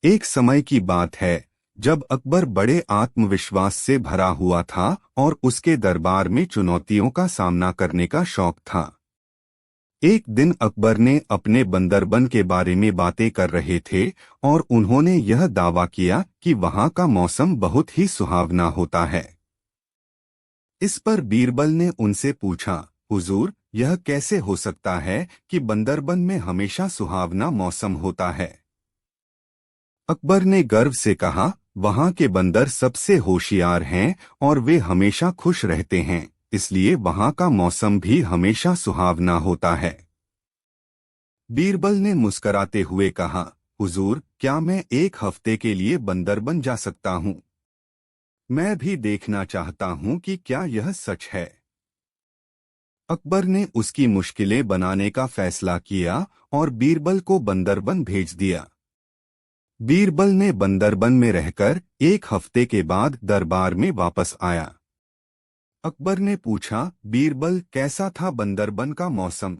एक समय की बात है जब अकबर बड़े आत्मविश्वास से भरा हुआ था और उसके दरबार में चुनौतियों का सामना करने का शौक था। एक दिन अकबर ने अपने बंदरबन के बारे में बातें कर रहे थे और उन्होंने यह दावा किया कि वहां का मौसम बहुत ही सुहावना होता है। इस पर बीरबल ने उनसे पूछा, हुजूर, यह कैसे हो सकता है कि बंदरबन में हमेशा सुहावना मौसम होता है? अकबर ने गर्व से कहा, वहां के बंदर सबसे होशियार हैं और वे हमेशा खुश रहते हैं, इसलिए वहां का मौसम भी हमेशा सुहावना होता है। बीरबल ने मुस्कराते हुए कहा, हुजूर, क्या मैं एक हफ्ते के लिए बंदरबन जा सकता हूँ? मैं भी देखना चाहता हूँ कि क्या यह सच है। अकबर ने उसकी मुश्किलें बनाने का फैसला किया और बीरबल को बंदरबन भेज दिया। बीरबल ने बंदरबन में रहकर एक हफ्ते के बाद दरबार में वापस आया। अकबर ने पूछा, बीरबल, कैसा था बंदरबन का मौसम?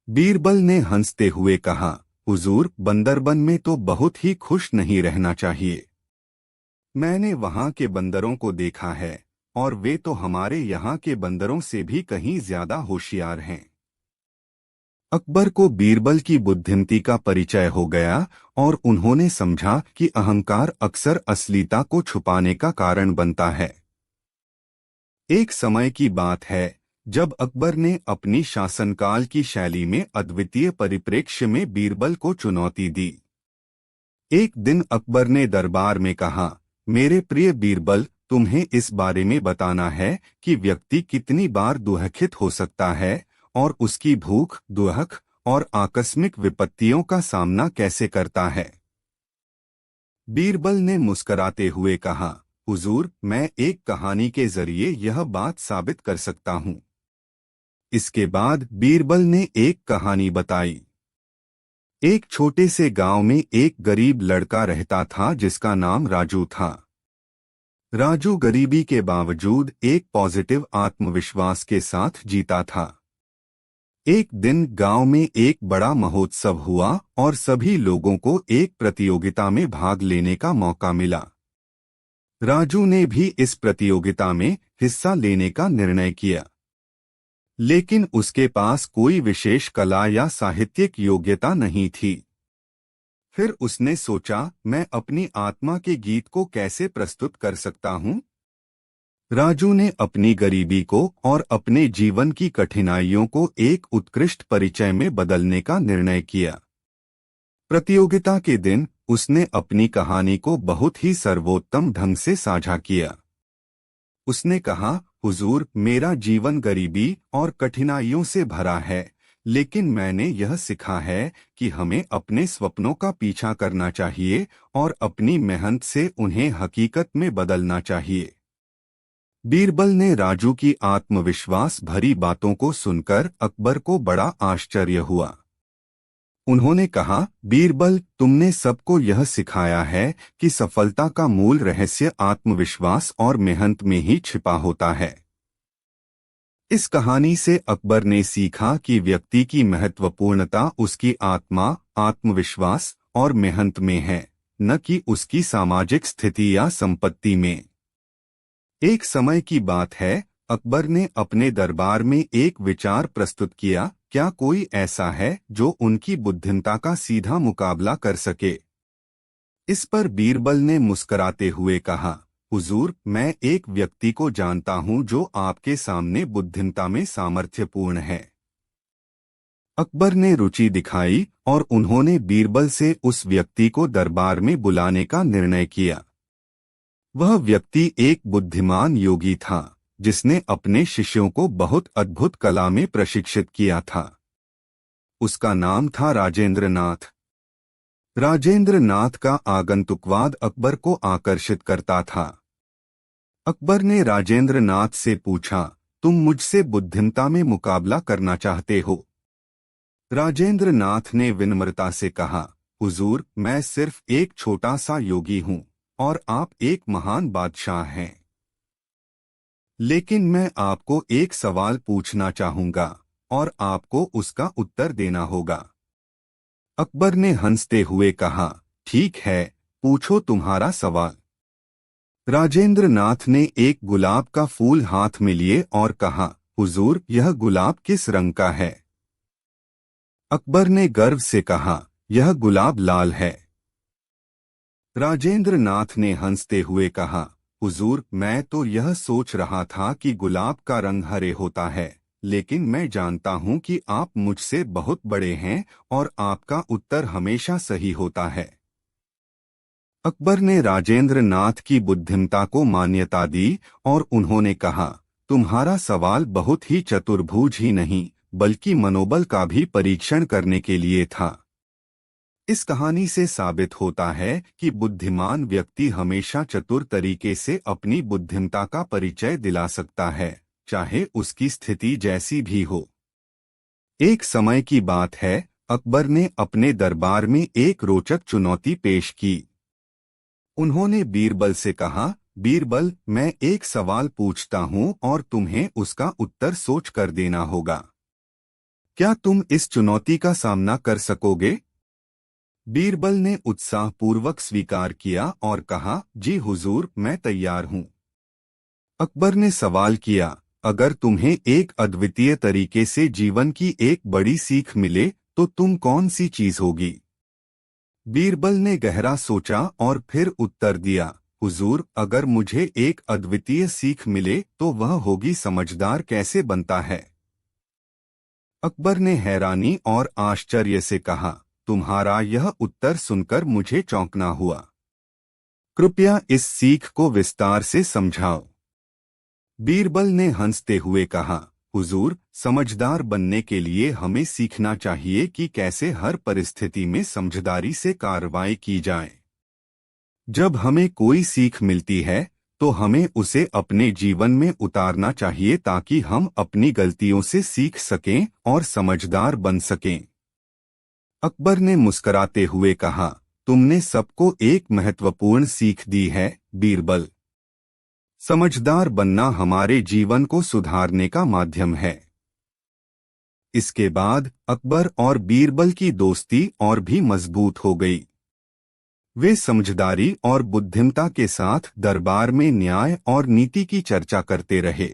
बीरबल ने हंसते हुए कहा, हुजूर, बंदरबन में तो बहुत ही खुश नहीं रहना चाहिए। मैंने वहां के बंदरों को देखा है और वे तो हमारे यहाँ के बंदरों से भी कहीं ज्यादा होशियार हैं। अकबर को बीरबल की बुद्धिमती का परिचय हो गया और उन्होंने समझा कि अहंकार अक्सर असलीता को छुपाने का कारण बनता है। एक समय की बात है जब अकबर ने अपनी शासनकाल की शैली में अद्वितीय परिप्रेक्ष्य में बीरबल को चुनौती दी। एक दिन अकबर ने दरबार में कहा, मेरे प्रिय बीरबल, तुम्हें इस बारे में बताना है कि व्यक्ति कितनी बार दुखित हो सकता है और उसकी भूख, दुख और आकस्मिक विपत्तियों का सामना कैसे करता है। बीरबल ने मुस्कराते हुए कहा, हुजूर, मैं एक कहानी के जरिए यह बात साबित कर सकता हूँ। इसके बाद बीरबल ने एक कहानी बताई। एक छोटे से गांव में एक गरीब लड़का रहता था जिसका नाम राजू था। राजू गरीबी के बावजूद एक पॉजिटिव आत्मविश्वास के साथ जीता था। एक दिन गांव में एक बड़ा महोत्सव हुआ और सभी लोगों को एक प्रतियोगिता में भाग लेने का मौका मिला। राजू ने भी इस प्रतियोगिता में हिस्सा लेने का निर्णय किया, लेकिन उसके पास कोई विशेष कला या साहित्यिक योग्यता नहीं थी। फिर उसने सोचा, मैं अपनी आत्मा के गीत को कैसे प्रस्तुत कर सकता हूँ? राजू ने अपनी गरीबी को और अपने जीवन की कठिनाइयों को एक उत्कृष्ट परिचय में बदलने का निर्णय किया। प्रतियोगिता के दिन उसने अपनी कहानी को बहुत ही सर्वोत्तम ढंग से साझा किया। उसने कहा, हुजूर, मेरा जीवन गरीबी और कठिनाइयों से भरा है, लेकिन मैंने यह सीखा है कि हमें अपने सपनों का पीछा करना चाहिए और अपनी मेहनत से उन्हें हकीकत में बदलना चाहिए। बीरबल ने राजू की आत्मविश्वास भरी बातों को सुनकर अकबर को बड़ा आश्चर्य हुआ। उन्होंने कहा, बीरबल, तुमने सबको यह सिखाया है कि सफलता का मूल रहस्य आत्मविश्वास और मेहनत में ही छिपा होता है। इस कहानी से अकबर ने सीखा कि व्यक्ति की महत्वपूर्णता उसकी आत्मा, आत्मविश्वास और मेहनत में है, न कि उसकी सामाजिक स्थिति या संपत्ति में। एक समय की बात है, अकबर ने अपने दरबार में एक विचार प्रस्तुत किया, क्या कोई ऐसा है जो उनकी बुद्धिमत्ता का सीधा मुकाबला कर सके? इस पर बीरबल ने मुस्कराते हुए कहा, हुजूर, मैं एक व्यक्ति को जानता हूं जो आपके सामने बुद्धिमत्ता में सामर्थ्यपूर्ण है। अकबर ने रुचि दिखाई और उन्होंने बीरबल से उस व्यक्ति को दरबार में बुलाने का निर्णय किया। वह व्यक्ति एक बुद्धिमान योगी था जिसने अपने शिष्यों को बहुत अद्भुत कला में प्रशिक्षित किया था। उसका नाम था राजेंद्र नाथ। राजेंद्र नाथ का आगंतुकवाद अकबर को आकर्षित करता था। अकबर ने राजेंद्र नाथ से पूछा, तुम मुझसे बुद्धिमत्ता में मुकाबला करना चाहते हो? राजेंद्र नाथ ने विनम्रता से कहा, हुजूर, मैं सिर्फ एक छोटा सा योगी हूँ और आप एक महान बादशाह हैं। लेकिन मैं आपको एक सवाल पूछना चाहूंगा और आपको उसका उत्तर देना होगा। अकबर ने हंसते हुए कहा, ठीक है, पूछो तुम्हारा सवाल। राजेंद्र नाथ ने एक गुलाब का फूल हाथ में लिए और कहा, हुजूर, यह गुलाब किस रंग का है? अकबर ने गर्व से कहा, यह गुलाब लाल है। राजेंद्र नाथ ने हंसते हुए कहा, हुजूर, मैं तो यह सोच रहा था कि गुलाब का रंग हरे होता है, लेकिन मैं जानता हूं कि आप मुझसे बहुत बड़े हैं और आपका उत्तर हमेशा सही होता है। अकबर ने राजेंद्र नाथ की बुद्धिमत्ता को मान्यता दी और उन्होंने कहा, तुम्हारा सवाल बहुत ही चतुर्भुज ही नहीं बल्कि मनोबल का भी परीक्षण करने के लिए था। इस कहानी से साबित होता है कि बुद्धिमान व्यक्ति हमेशा चतुर तरीके से अपनी बुद्धिमत्ता का परिचय दिला सकता है, चाहे उसकी स्थिति जैसी भी हो। एक समय की बात है, अकबर ने अपने दरबार में एक रोचक चुनौती पेश की। उन्होंने बीरबल से कहा, बीरबल, मैं एक सवाल पूछता हूं और तुम्हें उसका उत्तर सोच कर देना होगा। क्या तुम इस चुनौती का सामना कर सकोगे? बीरबल ने उत्साहपूर्वक स्वीकार किया और कहा, जी हुजूर, मैं तैयार हूं। अकबर ने सवाल किया, अगर तुम्हें एक अद्वितीय तरीके से जीवन की एक बड़ी सीख मिले तो तुम कौन सी चीज होगी? बीरबल ने गहरा सोचा और फिर उत्तर दिया, हुजूर, अगर मुझे एक अद्वितीय सीख मिले तो वह होगी समझदार कैसे बनता है। अकबर ने हैरानी और आश्चर्य से कहा, तुम्हारा यह उत्तर सुनकर मुझे चौंकना हुआ। कृपया इस सीख को विस्तार से समझाओ। बीरबल ने हंसते हुए कहा, हुजूर, समझदार बनने के लिए हमें सीखना चाहिए कि कैसे हर परिस्थिति में समझदारी से कार्रवाई की जाए। जब हमें कोई सीख मिलती है तो हमें उसे अपने जीवन में उतारना चाहिए ताकि हम अपनी गलतियों से सीख सकें और समझदार बन सकें। अकबर ने मुस्कराते हुए कहा, तुमने सबको एक महत्वपूर्ण सीख दी है, बीरबल। समझदार बनना हमारे जीवन को सुधारने का माध्यम है। इसके बाद अकबर और बीरबल की दोस्ती और भी मजबूत हो गई। वे समझदारी और बुद्धिमत्ता के साथ दरबार में न्याय और नीति की चर्चा करते रहे।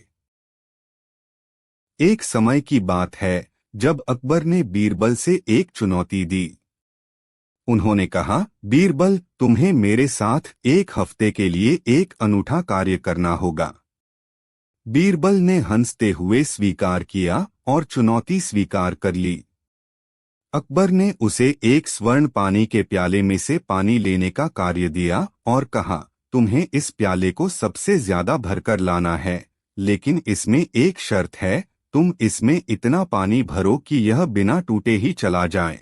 एक समय की बात है जब अकबर ने बीरबल से एक चुनौती दी। उन्होंने कहा, बीरबल, तुम्हें मेरे साथ एक हफ्ते के लिए एक अनूठा कार्य करना होगा। बीरबल ने हंसते हुए स्वीकार किया और चुनौती स्वीकार कर ली। अकबर ने उसे एक स्वर्ण पानी के प्याले में से पानी लेने का कार्य दिया और कहा, तुम्हें इस प्याले को सबसे ज्यादा भरकर लाना है, लेकिन इसमें एक शर्त है, तुम इसमें इतना पानी भरो कि यह बिना टूटे ही चला जाए।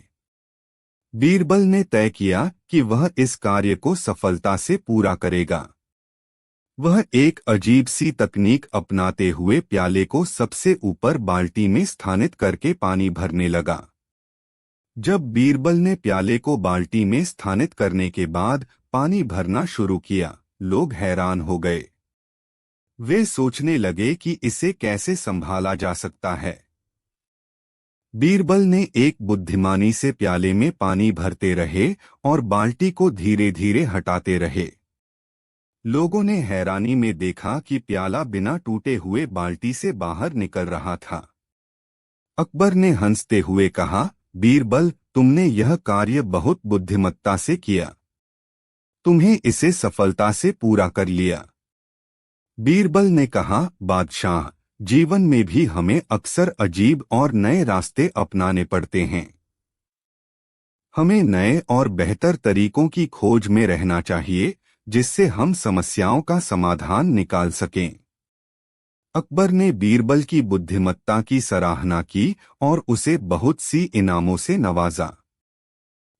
बीरबल ने तय किया कि वह इस कार्य को सफलता से पूरा करेगा। वह एक अजीब सी तकनीक अपनाते हुए प्याले को सबसे ऊपर बाल्टी में स्थानित करके पानी भरने लगा। जब बीरबल ने प्याले को बाल्टी में स्थानित करने के बाद पानी भरना शुरू किया, लोग हैरान हो गए। वे सोचने लगे कि इसे कैसे संभाला जा सकता है। बीरबल ने एक बुद्धिमानी से प्याले में पानी भरते रहे और बाल्टी को धीरे धीरे हटाते रहे। लोगों ने हैरानी में देखा कि प्याला बिना टूटे हुए बाल्टी से बाहर निकल रहा था। अकबर ने हंसते हुए कहा, बीरबल, तुमने यह कार्य बहुत बुद्धिमत्ता से किया। तुम्हें इसे सफलता से पूरा कर लिया। बीरबल ने कहा, बादशाह, जीवन में भी हमें अक्सर अजीब और नए रास्ते अपनाने पड़ते हैं। हमें नए और बेहतर तरीकों की खोज में रहना चाहिए जिससे हम समस्याओं का समाधान निकाल सकें। अकबर ने बीरबल की बुद्धिमत्ता की सराहना की और उसे बहुत सी इनामों से नवाजा।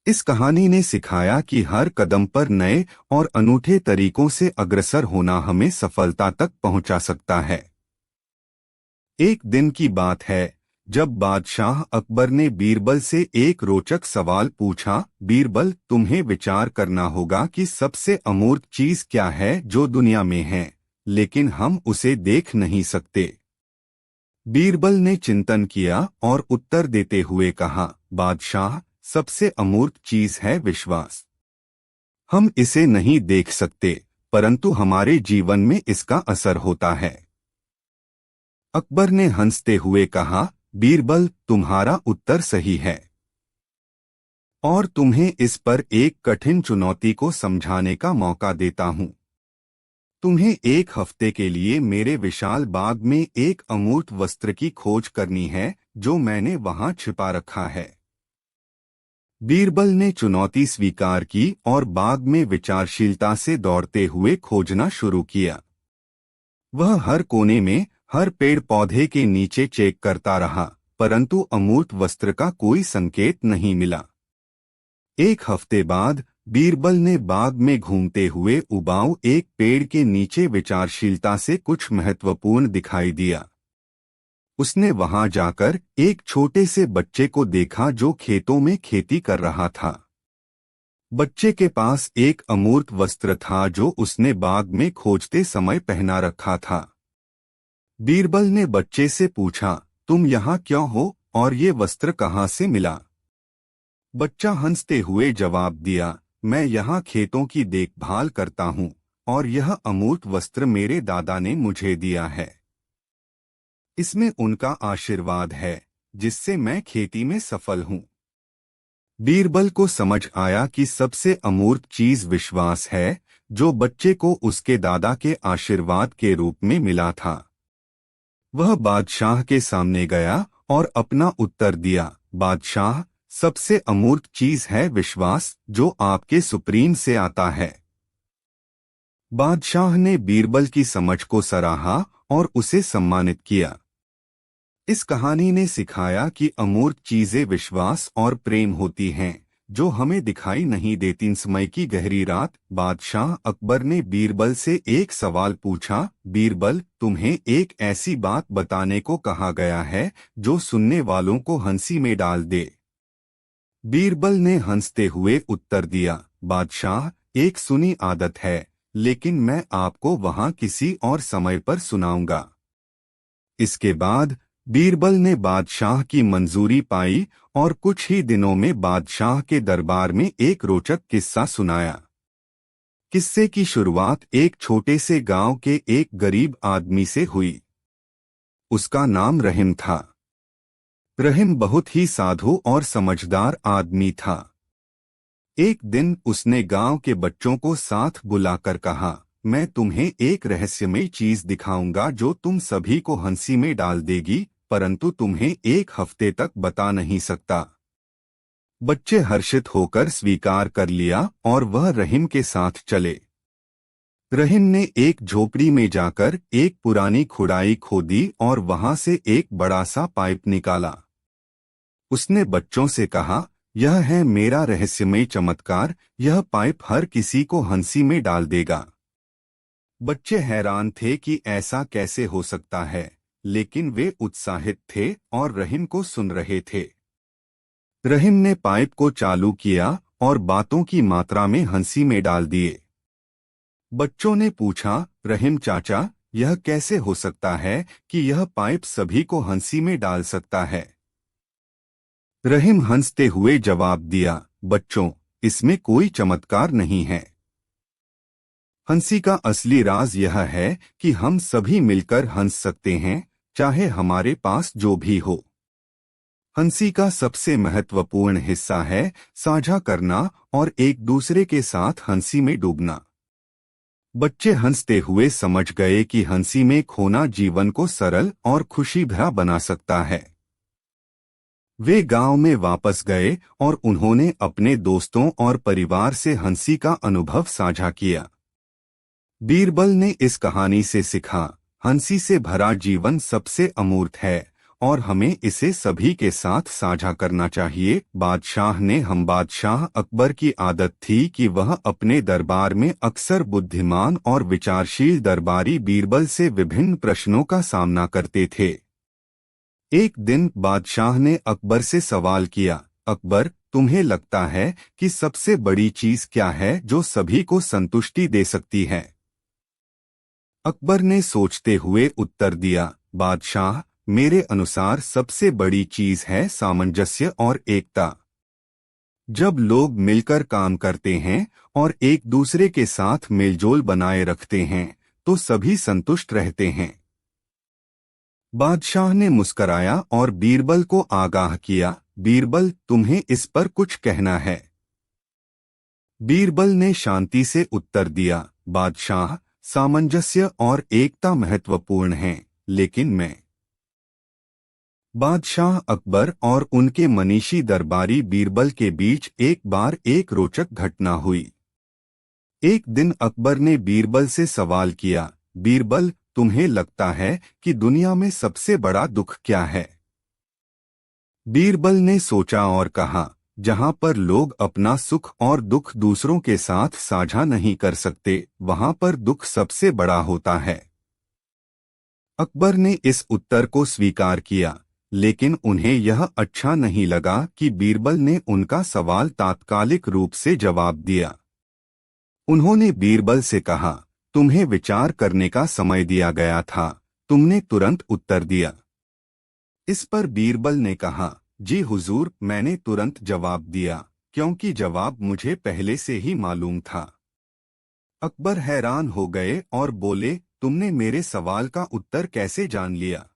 इस कहानी ने सिखाया कि हर कदम पर नए और अनूठे तरीकों से अग्रसर होना हमें सफलता तक पहुंचा सकता है। एक दिन की बात है जब बादशाह अकबर ने बीरबल से एक रोचक सवाल पूछा, बीरबल, तुम्हें विचार करना होगा कि सबसे अमूर्त चीज क्या है जो दुनिया में है, लेकिन हम उसे देख नहीं सकते। बीरबल ने चिंतन किया और उत्तर देते हुए कहा, बादशाह, सबसे अमूर्त चीज है विश्वास। हम इसे नहीं देख सकते, परंतु हमारे जीवन में इसका असर होता है। अकबर ने हंसते हुए कहा, बीरबल, तुम्हारा उत्तर सही है और तुम्हें इस पर एक कठिन चुनौती को समझाने का मौका देता हूं। तुम्हें एक हफ्ते के लिए मेरे विशाल बाग में एक अमूर्त वस्त्र की खोज करनी है जो मैंने वहां छिपा रखा है। बीरबल ने चुनौती स्वीकार की और बाग में विचारशीलता से दौड़ते हुए खोजना शुरू किया। वह हर कोने में, हर पेड़ पौधे के नीचे चेक करता रहा, परंतु अमूर्त वस्त्र का कोई संकेत नहीं मिला। एक हफ्ते बाद बीरबल ने बाग में घूमते हुए उबाऊ एक पेड़ के नीचे विचारशीलता से कुछ महत्वपूर्ण दिखाई दिया। उसने वहां जाकर एक छोटे से बच्चे को देखा जो खेतों में खेती कर रहा था। बच्चे के पास एक अमूर्त वस्त्र था जो उसने बाग में खोजते समय पहना रखा था। बीरबल ने बच्चे से पूछा, तुम यहाँ क्यों हो और ये वस्त्र कहाँ से मिला? बच्चा हंसते हुए जवाब दिया, मैं यहाँ खेतों की देखभाल करता हूँ और यह अमूर्त वस्त्र मेरे दादा ने मुझे दिया है। इसमें उनका आशीर्वाद है जिससे मैं खेती में सफल हूँ। बीरबल को समझ आया कि सबसे अमूर्त चीज विश्वास है जो बच्चे को उसके दादा के आशीर्वाद के रूप में मिला था। वह बादशाह के सामने गया और अपना उत्तर दिया, बादशाह, सबसे अमूर्त चीज है विश्वास जो आपके सुप्रीम से आता है। बादशाह ने बीरबल की समझ को सराहा और उसे सम्मानित किया। इस कहानी ने सिखाया कि अमूर्त चीजें विश्वास और प्रेम होती हैं जो हमें दिखाई नहीं देती। समय की गहरी रात, बादशाह अकबर ने बीरबल से एक सवाल पूछा, बीरबल, तुम्हें एक ऐसी बात बताने को कहा गया है जो सुनने वालों को हंसी में डाल दे। बीरबल ने हंसते हुए उत्तर दिया, बादशाह, एक सुनी आदत है, लेकिन मैं आपको वहां किसी और समय पर सुनाऊंगा। इसके बाद बीरबल ने बादशाह की मंजूरी पाई और कुछ ही दिनों में बादशाह के दरबार में एक रोचक किस्सा सुनाया। किस्से की शुरुआत एक छोटे से गांव के एक गरीब आदमी से हुई। उसका नाम रहीम था। रहीम बहुत ही साधु और समझदार आदमी था। एक दिन उसने गांव के बच्चों को साथ बुलाकर कहा, मैं तुम्हें एक रहस्यमयी चीज दिखाऊंगा जो तुम सभी को हंसी में डाल देगी, परंतु तुम्हें एक हफ्ते तक बता नहीं सकता। बच्चे हर्षित होकर स्वीकार कर लिया और वह रहीम के साथ चले। रहीम ने एक झोपड़ी में जाकर एक पुरानी खुदाई खोदी और वहां से एक बड़ा सा पाइप निकाला। उसने बच्चों से कहा, यह है मेरा रहस्यमय चमत्कार, यह पाइप हर किसी को हंसी में डाल देगा। बच्चे हैरान थे कि ऐसा कैसे हो सकता है, लेकिन वे उत्साहित थे और रहीम को सुन रहे थे। रहीम ने पाइप को चालू किया और बातों की मात्रा में हंसी में डाल दिए। बच्चों ने पूछा, रहीम चाचा, यह कैसे हो सकता है कि यह पाइप सभी को हंसी में डाल सकता है? रहीम हंसते हुए जवाब दिया, बच्चों, इसमें कोई चमत्कार नहीं है। हंसी का असली राज यह है कि हम सभी मिलकर हंस सकते हैं, चाहे हमारे पास जो भी हो। हंसी का सबसे महत्वपूर्ण हिस्सा है साझा करना और एक दूसरे के साथ हंसी में डूबना। बच्चे हंसते हुए समझ गए कि हंसी में खोना जीवन को सरल और खुशी भरा बना सकता है। वे गांव में वापस गए और उन्होंने अपने दोस्तों और परिवार से हंसी का अनुभव साझा किया। बीरबल ने इस कहानी से सीखा, हंसी से भरा जीवन सबसे अमूर्त है और हमें इसे सभी के साथ साझा करना चाहिए। बादशाह अकबर की आदत थी कि वह अपने दरबार में अक्सर बुद्धिमान और विचारशील दरबारी बीरबल से विभिन्न प्रश्नों का सामना करते थे। एक दिन बादशाह ने अकबर से सवाल किया, अकबर, तुम्हें लगता है कि सबसे बड़ी चीज क्या है जो सभी को संतुष्टि दे सकती है? अकबर ने सोचते हुए उत्तर दिया, बादशाह, मेरे अनुसार सबसे बड़ी चीज है सामंजस्य और एकता। जब लोग मिलकर काम करते हैं और एक दूसरे के साथ मेलजोल बनाए रखते हैं तो सभी संतुष्ट रहते हैं। बादशाह ने मुस्कराया और बीरबल को आगाह किया, बीरबल तुम्हें इस पर कुछ कहना है? बीरबल ने शांति से उत्तर दिया, बादशाह, सामंजस्य और एकता महत्वपूर्ण हैं, लेकिन मैं। बादशाह अकबर और उनके मनीषी दरबारी बीरबल के बीच एक बार एक रोचक घटना हुई। एक दिन अकबर ने बीरबल से सवाल किया, बीरबल, तुम्हें लगता है कि दुनिया में सबसे बड़ा दुख क्या है? बीरबल ने सोचा और कहा, जहां पर लोग अपना सुख और दुख दूसरों के साथ साझा नहीं कर सकते, वहां पर दुख सबसे बड़ा होता है। अकबर ने इस उत्तर को स्वीकार किया, लेकिन उन्हें यह अच्छा नहीं लगा कि बीरबल ने उनका सवाल तात्कालिक रूप से जवाब दिया। उन्होंने बीरबल से कहा, तुम्हें विचार करने का समय दिया गया था, तुमने तुरंत उत्तर दिया। इस पर बीरबल ने कहा, जी हुजूर, मैंने तुरंत जवाब दिया क्योंकि जवाब मुझे पहले से ही मालूम था। अकबर हैरान हो गए और बोले, तुमने मेरे सवाल का उत्तर कैसे जान लिया?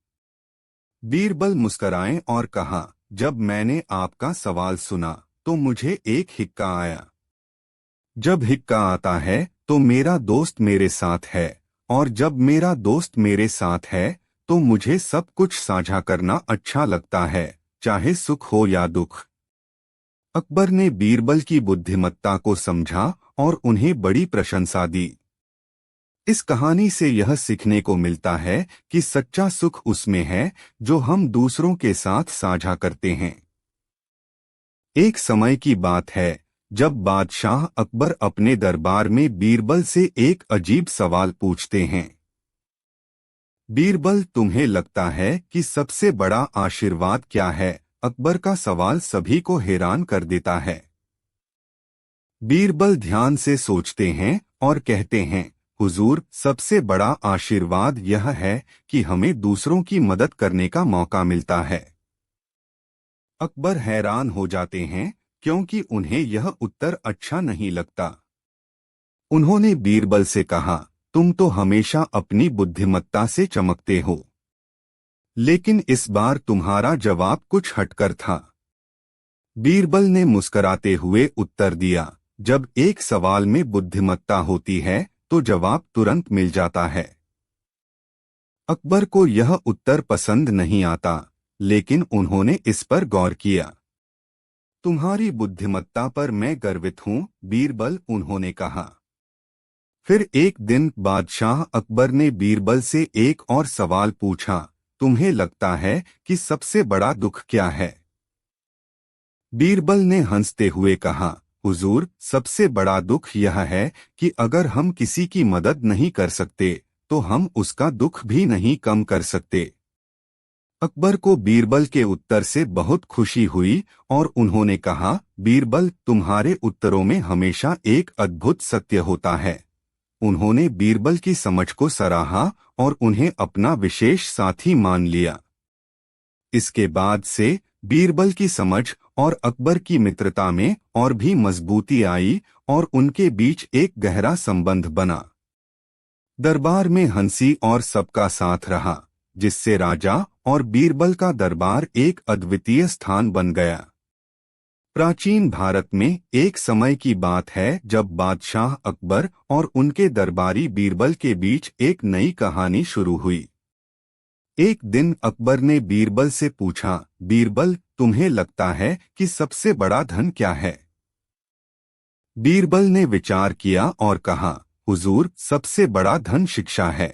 बीरबल मुस्कराए और कहा, जब मैंने आपका सवाल सुना तो मुझे एक हिक्का आया। जब हिक्का आता है तो मेरा दोस्त मेरे साथ है, और जब मेरा दोस्त मेरे साथ है तो मुझे सब कुछ साझा करना अच्छा लगता है, चाहे सुख हो या दुख। अकबर ने बीरबल की बुद्धिमत्ता को समझा और उन्हें बड़ी प्रशंसा दी। इस कहानी से यह सीखने को मिलता है कि सच्चा सुख उसमें है जो हम दूसरों के साथ साझा करते हैं। एक समय की बात है जब बादशाह अकबर अपने दरबार में बीरबल से एक अजीब सवाल पूछते हैं। बीरबल, तुम्हें लगता है कि सबसे बड़ा आशीर्वाद क्या है? अकबर का सवाल सभी को हैरान कर देता है। बीरबल ध्यान से सोचते हैं और कहते हैं, हुजूर, सबसे बड़ा आशीर्वाद यह है कि हमें दूसरों की मदद करने का मौका मिलता है। अकबर हैरान हो जाते हैं क्योंकि उन्हें यह उत्तर अच्छा नहीं लगता। उन्होंने बीरबल से कहा, तुम तो हमेशा अपनी बुद्धिमत्ता से चमकते हो, लेकिन इस बार तुम्हारा जवाब कुछ हटकर था। बीरबल ने मुस्कराते हुए उत्तर दिया, जब एक सवाल में बुद्धिमत्ता होती है तो जवाब तुरंत मिल जाता है। अकबर को यह उत्तर पसंद नहीं आता, लेकिन उन्होंने इस पर गौर किया। तुम्हारी बुद्धिमत्ता पर मैं गर्वित हूं, बीरबल, उन्होंने कहा। फिर एक दिन बादशाह अकबर ने बीरबल से एक और सवाल पूछा, तुम्हें लगता है कि सबसे बड़ा दुख क्या है? बीरबल ने हंसते हुए कहा, हुजूर, सबसे बड़ा दुख यह है कि अगर हम किसी की मदद नहीं कर सकते तो हम उसका दुख भी नहीं कम कर सकते। अकबर को बीरबल के उत्तर से बहुत खुशी हुई और उन्होंने कहा, बीरबल, तुम्हारे उत्तरों में हमेशा एक अद्भुत सत्य होता है। उन्होंने बीरबल की समझ को सराहा और उन्हें अपना विशेष साथी मान लिया। इसके बाद से बीरबल की समझ और अकबर की मित्रता में और भी मजबूती आई और उनके बीच एक गहरा संबंध बना। दरबार में हंसी और सबका साथ रहा, जिससे राजा और बीरबल का दरबार एक अद्वितीय स्थान बन गया। प्राचीन भारत में एक समय की बात है जब बादशाह अकबर और उनके दरबारी बीरबल के बीच एक नई कहानी शुरू हुई। एक दिन अकबर ने बीरबल से पूछा, बीरबल, तुम्हें लगता है कि सबसे बड़ा धन क्या है? बीरबल ने विचार किया और कहा, हुजूर, सबसे बड़ा धन शिक्षा है।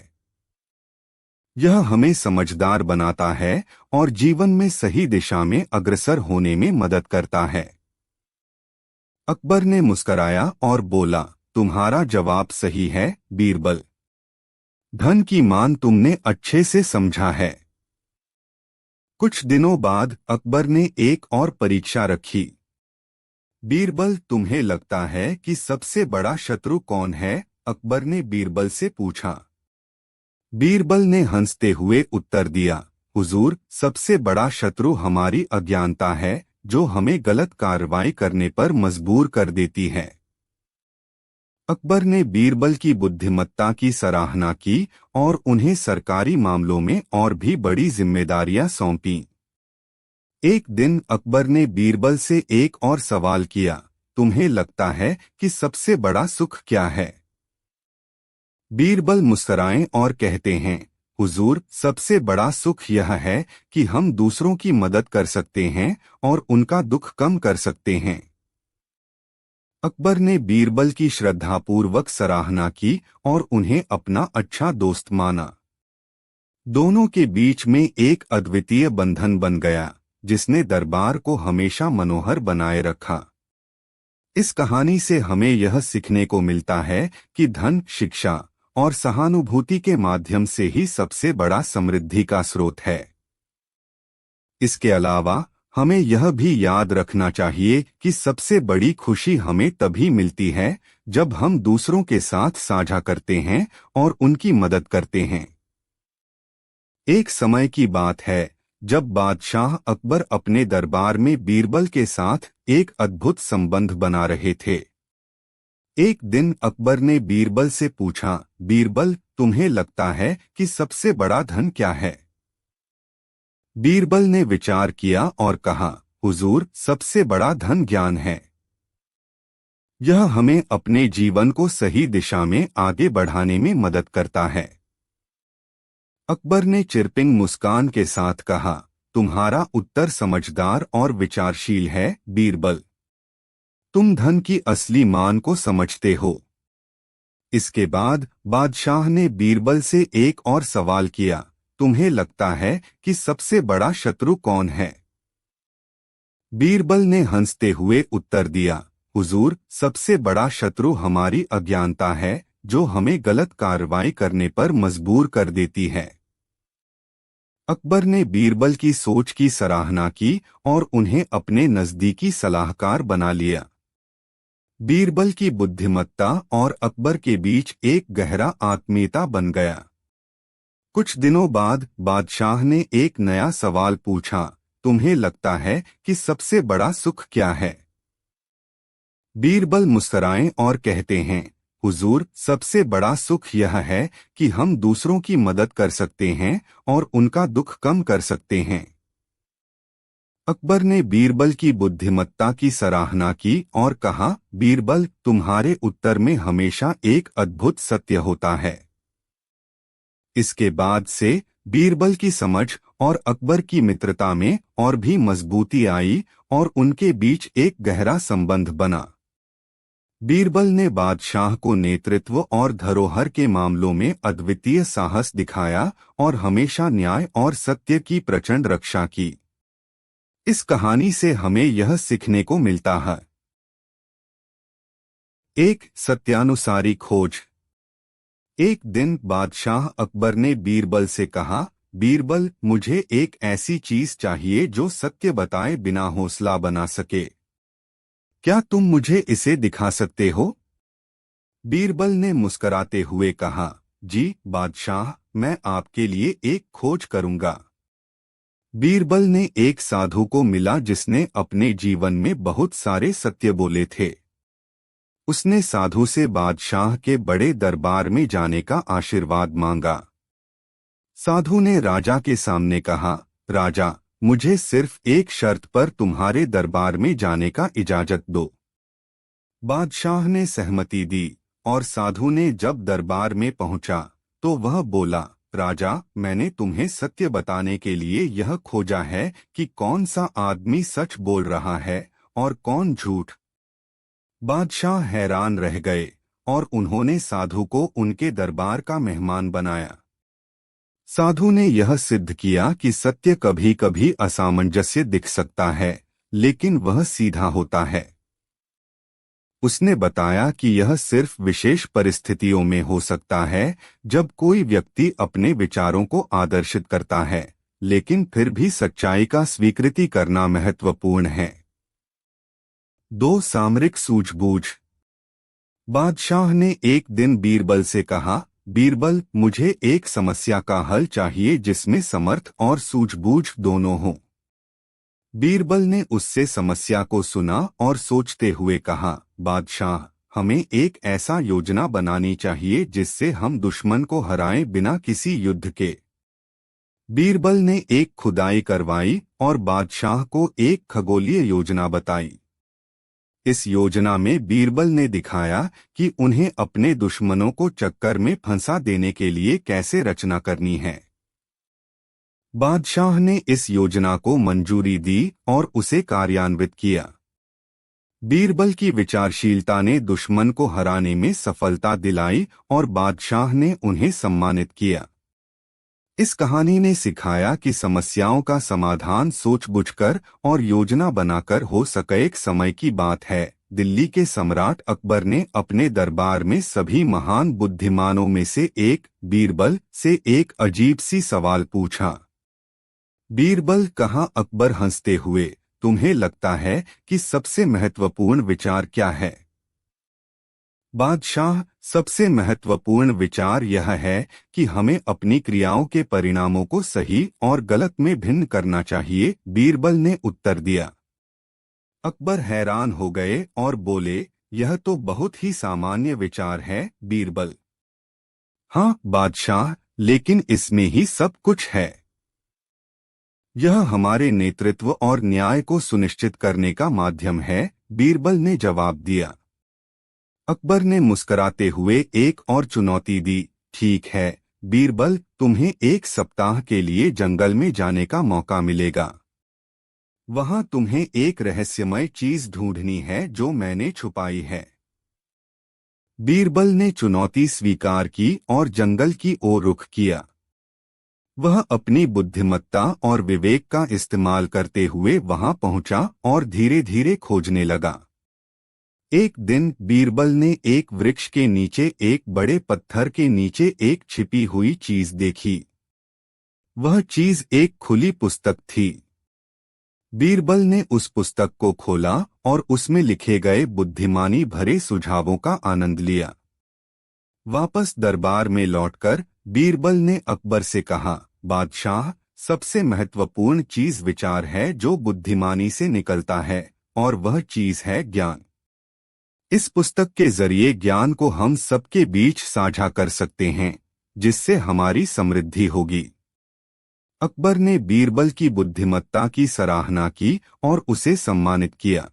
यह हमें समझदार बनाता है और जीवन में सही दिशा में अग्रसर होने में मदद करता है। अकबर ने मुस्कराया और बोला, तुम्हारा जवाब सही है, बीरबल। धन की मान तुमने अच्छे से समझा है। कुछ दिनों बाद अकबर ने एक और परीक्षा रखी। बीरबल, तुम्हें लगता है कि सबसे बड़ा शत्रु कौन है? अकबर ने बीरबल से पूछा। बीरबल ने हंसते हुए उत्तर दिया, हुजूर, सबसे बड़ा शत्रु हमारी अज्ञानता है, जो हमें गलत कार्रवाई करने पर मजबूर कर देती है। अकबर ने बीरबल की बुद्धिमत्ता की सराहना की और उन्हें सरकारी मामलों में और भी बड़ी जिम्मेदारियां सौंपीं। एक दिन अकबर ने बीरबल से एक और सवाल किया, तुम्हें लगता है कि सबसे बड़ा सुख क्या है? बीरबल मुस्कुराए और कहते हैं, हुजूर, सबसे बड़ा सुख यह है कि हम दूसरों की मदद कर सकते हैं और उनका दुख कम कर सकते हैं। अकबर ने बीरबल की श्रद्धापूर्वक सराहना की और उन्हें अपना अच्छा दोस्त माना। दोनों के बीच में एक अद्वितीय बंधन बन गया, जिसने दरबार को हमेशा मनोहर बनाए रखा। इस कहानी से हमें यह सीखने को मिलता है कि धन, शिक्षा और सहानुभूति के माध्यम से ही सबसे बड़ा समृद्धि का स्रोत है। इसके अलावा हमें यह भी याद रखना चाहिए कि सबसे बड़ी खुशी हमें तभी मिलती है जब हम दूसरों के साथ साझा करते हैं और उनकी मदद करते हैं। एक समय की बात है जब बादशाह अकबर अपने दरबार में बीरबल के साथ एक अद्भुत संबंध बना रहे थे। एक दिन अकबर ने बीरबल से पूछा, बीरबल, तुम्हें लगता है कि सबसे बड़ा धन क्या है? बीरबल ने विचार किया और कहा, हुजूर, सबसे बड़ा धन ज्ञान है। यह हमें अपने जीवन को सही दिशा में आगे बढ़ाने में मदद करता है। अकबर ने चिरपिंग मुस्कान के साथ कहा, तुम्हारा उत्तर समझदार और विचारशील है, बीरबल। तुम धन की असली मान को समझते हो। इसके बाद बादशाह ने बीरबल से एक और सवाल किया, तुम्हें लगता है कि सबसे बड़ा शत्रु कौन है? बीरबल ने हंसते हुए उत्तर दिया, हुजूर, सबसे बड़ा शत्रु हमारी अज्ञानता है, जो हमें गलत कार्रवाई करने पर मजबूर कर देती है। अकबर ने बीरबल की सोच की सराहना की और उन्हें अपने नजदीकी सलाहकार बना लिया। बीरबल की बुद्धिमत्ता और अकबर के बीच एक गहरा आत्मीयता बन गया। कुछ दिनों बाद बादशाह ने एक नया सवाल पूछा, तुम्हें लगता है कि सबसे बड़ा सुख क्या है? बीरबल मुस्कुराए और कहते हैं, हुजूर, सबसे बड़ा सुख यह है कि हम दूसरों की मदद कर सकते हैं और उनका दुख कम कर सकते हैं। अकबर ने बीरबल की बुद्धिमत्ता की सराहना की और कहा, बीरबल, तुम्हारे उत्तर में हमेशा एक अद्भुत सत्य होता है। इसके बाद से बीरबल की समझ और अकबर की मित्रता में और भी मजबूती आई और उनके बीच एक गहरा संबंध बना। बीरबल ने बादशाह को नेतृत्व और धरोहर के मामलों में अद्वितीय साहस दिखाया और हमेशा न्याय और सत्य की प्रचंड रक्षा की। इस कहानी से हमें यह सीखने को मिलता है। एक सत्यानुसारी खोज। एक दिन बादशाह अकबर ने बीरबल से कहा, बीरबल, मुझे एक ऐसी चीज चाहिए जो सत्य बताए बिना हौसला बना सके। क्या तुम मुझे इसे दिखा सकते हो? बीरबल ने मुस्कुराते हुए कहा, जी बादशाह, मैं आपके लिए एक खोज करूंगा। बीरबल ने एक साधु को मिला जिसने अपने जीवन में बहुत सारे सत्य बोले थे। उसने साधु से बादशाह के बड़े दरबार में जाने का आशीर्वाद मांगा। साधु ने राजा के सामने कहा, राजा, मुझे सिर्फ एक शर्त पर तुम्हारे दरबार में जाने का इजाजत दो। बादशाह ने सहमति दी और साधु ने जब दरबार में पहुंचा तो वह बोला, राजा, मैंने तुम्हें सत्य बताने के लिए यह खोजा है कि कौन सा आदमी सच बोल रहा है और कौन झूठ। बादशाह हैरान रह गए और उन्होंने साधु को उनके दरबार का मेहमान बनाया। साधु ने यह सिद्ध किया कि सत्य कभी कभी असामंजस्य दिख सकता है, लेकिन वह सीधा होता है। उसने बताया कि यह सिर्फ विशेष परिस्थितियों में हो सकता है, जब कोई व्यक्ति अपने विचारों को आदर्शित करता है, लेकिन फिर भी सच्चाई का स्वीकृति करना महत्वपूर्ण है। 2 सामरिक सूझबूझ। बादशाह ने एक दिन बीरबल से कहा, बीरबल, मुझे एक समस्या का हल चाहिए जिसमें समर्थ और सूझबूझ दोनों हों। बीरबल ने उससे समस्या को सुना और सोचते हुए कहा, बादशाह, हमें एक ऐसा योजना बनानी चाहिए जिससे हम दुश्मन को हराएं बिना किसी युद्ध के। बीरबल ने एक खुदाई करवाई और बादशाह को एक खगोलीय योजना बताई। इस योजना में बीरबल ने दिखाया कि उन्हें अपने दुश्मनों को चक्कर में फंसा देने के लिए कैसे रचना करनी है। बादशाह ने इस योजना को मंजूरी दी और उसे कार्यान्वित किया। बीरबल की विचारशीलता ने दुश्मन को हराने में सफलता दिलाई और बादशाह ने उन्हें सम्मानित किया। इस कहानी ने सिखाया कि समस्याओं का समाधान सूझबूझकर और योजना बनाकर हो सके। एक समय की बात है, दिल्ली के सम्राट अकबर ने अपने दरबार में सभी महान बुद्धिमानों में से एक बीरबल से एक अजीब सी सवाल पूछा। बीरबल कहा। अकबर हंसते हुए, तुम्हें लगता है कि सबसे महत्वपूर्ण विचार क्या है? बादशाह, सबसे महत्वपूर्ण विचार यह है कि हमें अपनी क्रियाओं के परिणामों को सही और गलत में भिन्न करना चाहिए, बीरबल ने उत्तर दिया। अकबर हैरान हो गए और बोले, यह तो बहुत ही सामान्य विचार है बीरबल। हाँ बादशाह, लेकिन इसमें ही सब कुछ है। यह हमारे नेतृत्व और न्याय को सुनिश्चित करने का माध्यम है, बीरबल ने जवाब दिया। अकबर ने मुस्कुराते हुए एक और चुनौती दी। ठीक है बीरबल, तुम्हें एक सप्ताह के लिए जंगल में जाने का मौका मिलेगा। वहां तुम्हें एक रहस्यमय चीज ढूंढनी है जो मैंने छुपाई है। बीरबल ने चुनौती स्वीकार की और जंगल की ओर रुख किया। वह अपनी बुद्धिमत्ता और विवेक का इस्तेमाल करते हुए वहां पहुंचा और धीरे धीरे खोजने लगा। एक दिन बीरबल ने एक वृक्ष के नीचे एक बड़े पत्थर के नीचे एक छिपी हुई चीज देखी। वह चीज एक खुली पुस्तक थी। बीरबल ने उस पुस्तक को खोला और उसमें लिखे गए बुद्धिमानी भरे सुझावों का आनंद लिया। वापस दरबार में लौटकर बीरबल ने अकबर से कहा, बादशाह, सबसे महत्वपूर्ण चीज विचार है जो बुद्धिमानी से निकलता है, और वह चीज है ज्ञान। इस पुस्तक के जरिए ज्ञान को हम सबके बीच साझा कर सकते हैं, जिससे हमारी समृद्धि होगी। अकबर ने बीरबल की बुद्धिमत्ता की सराहना की और उसे सम्मानित किया।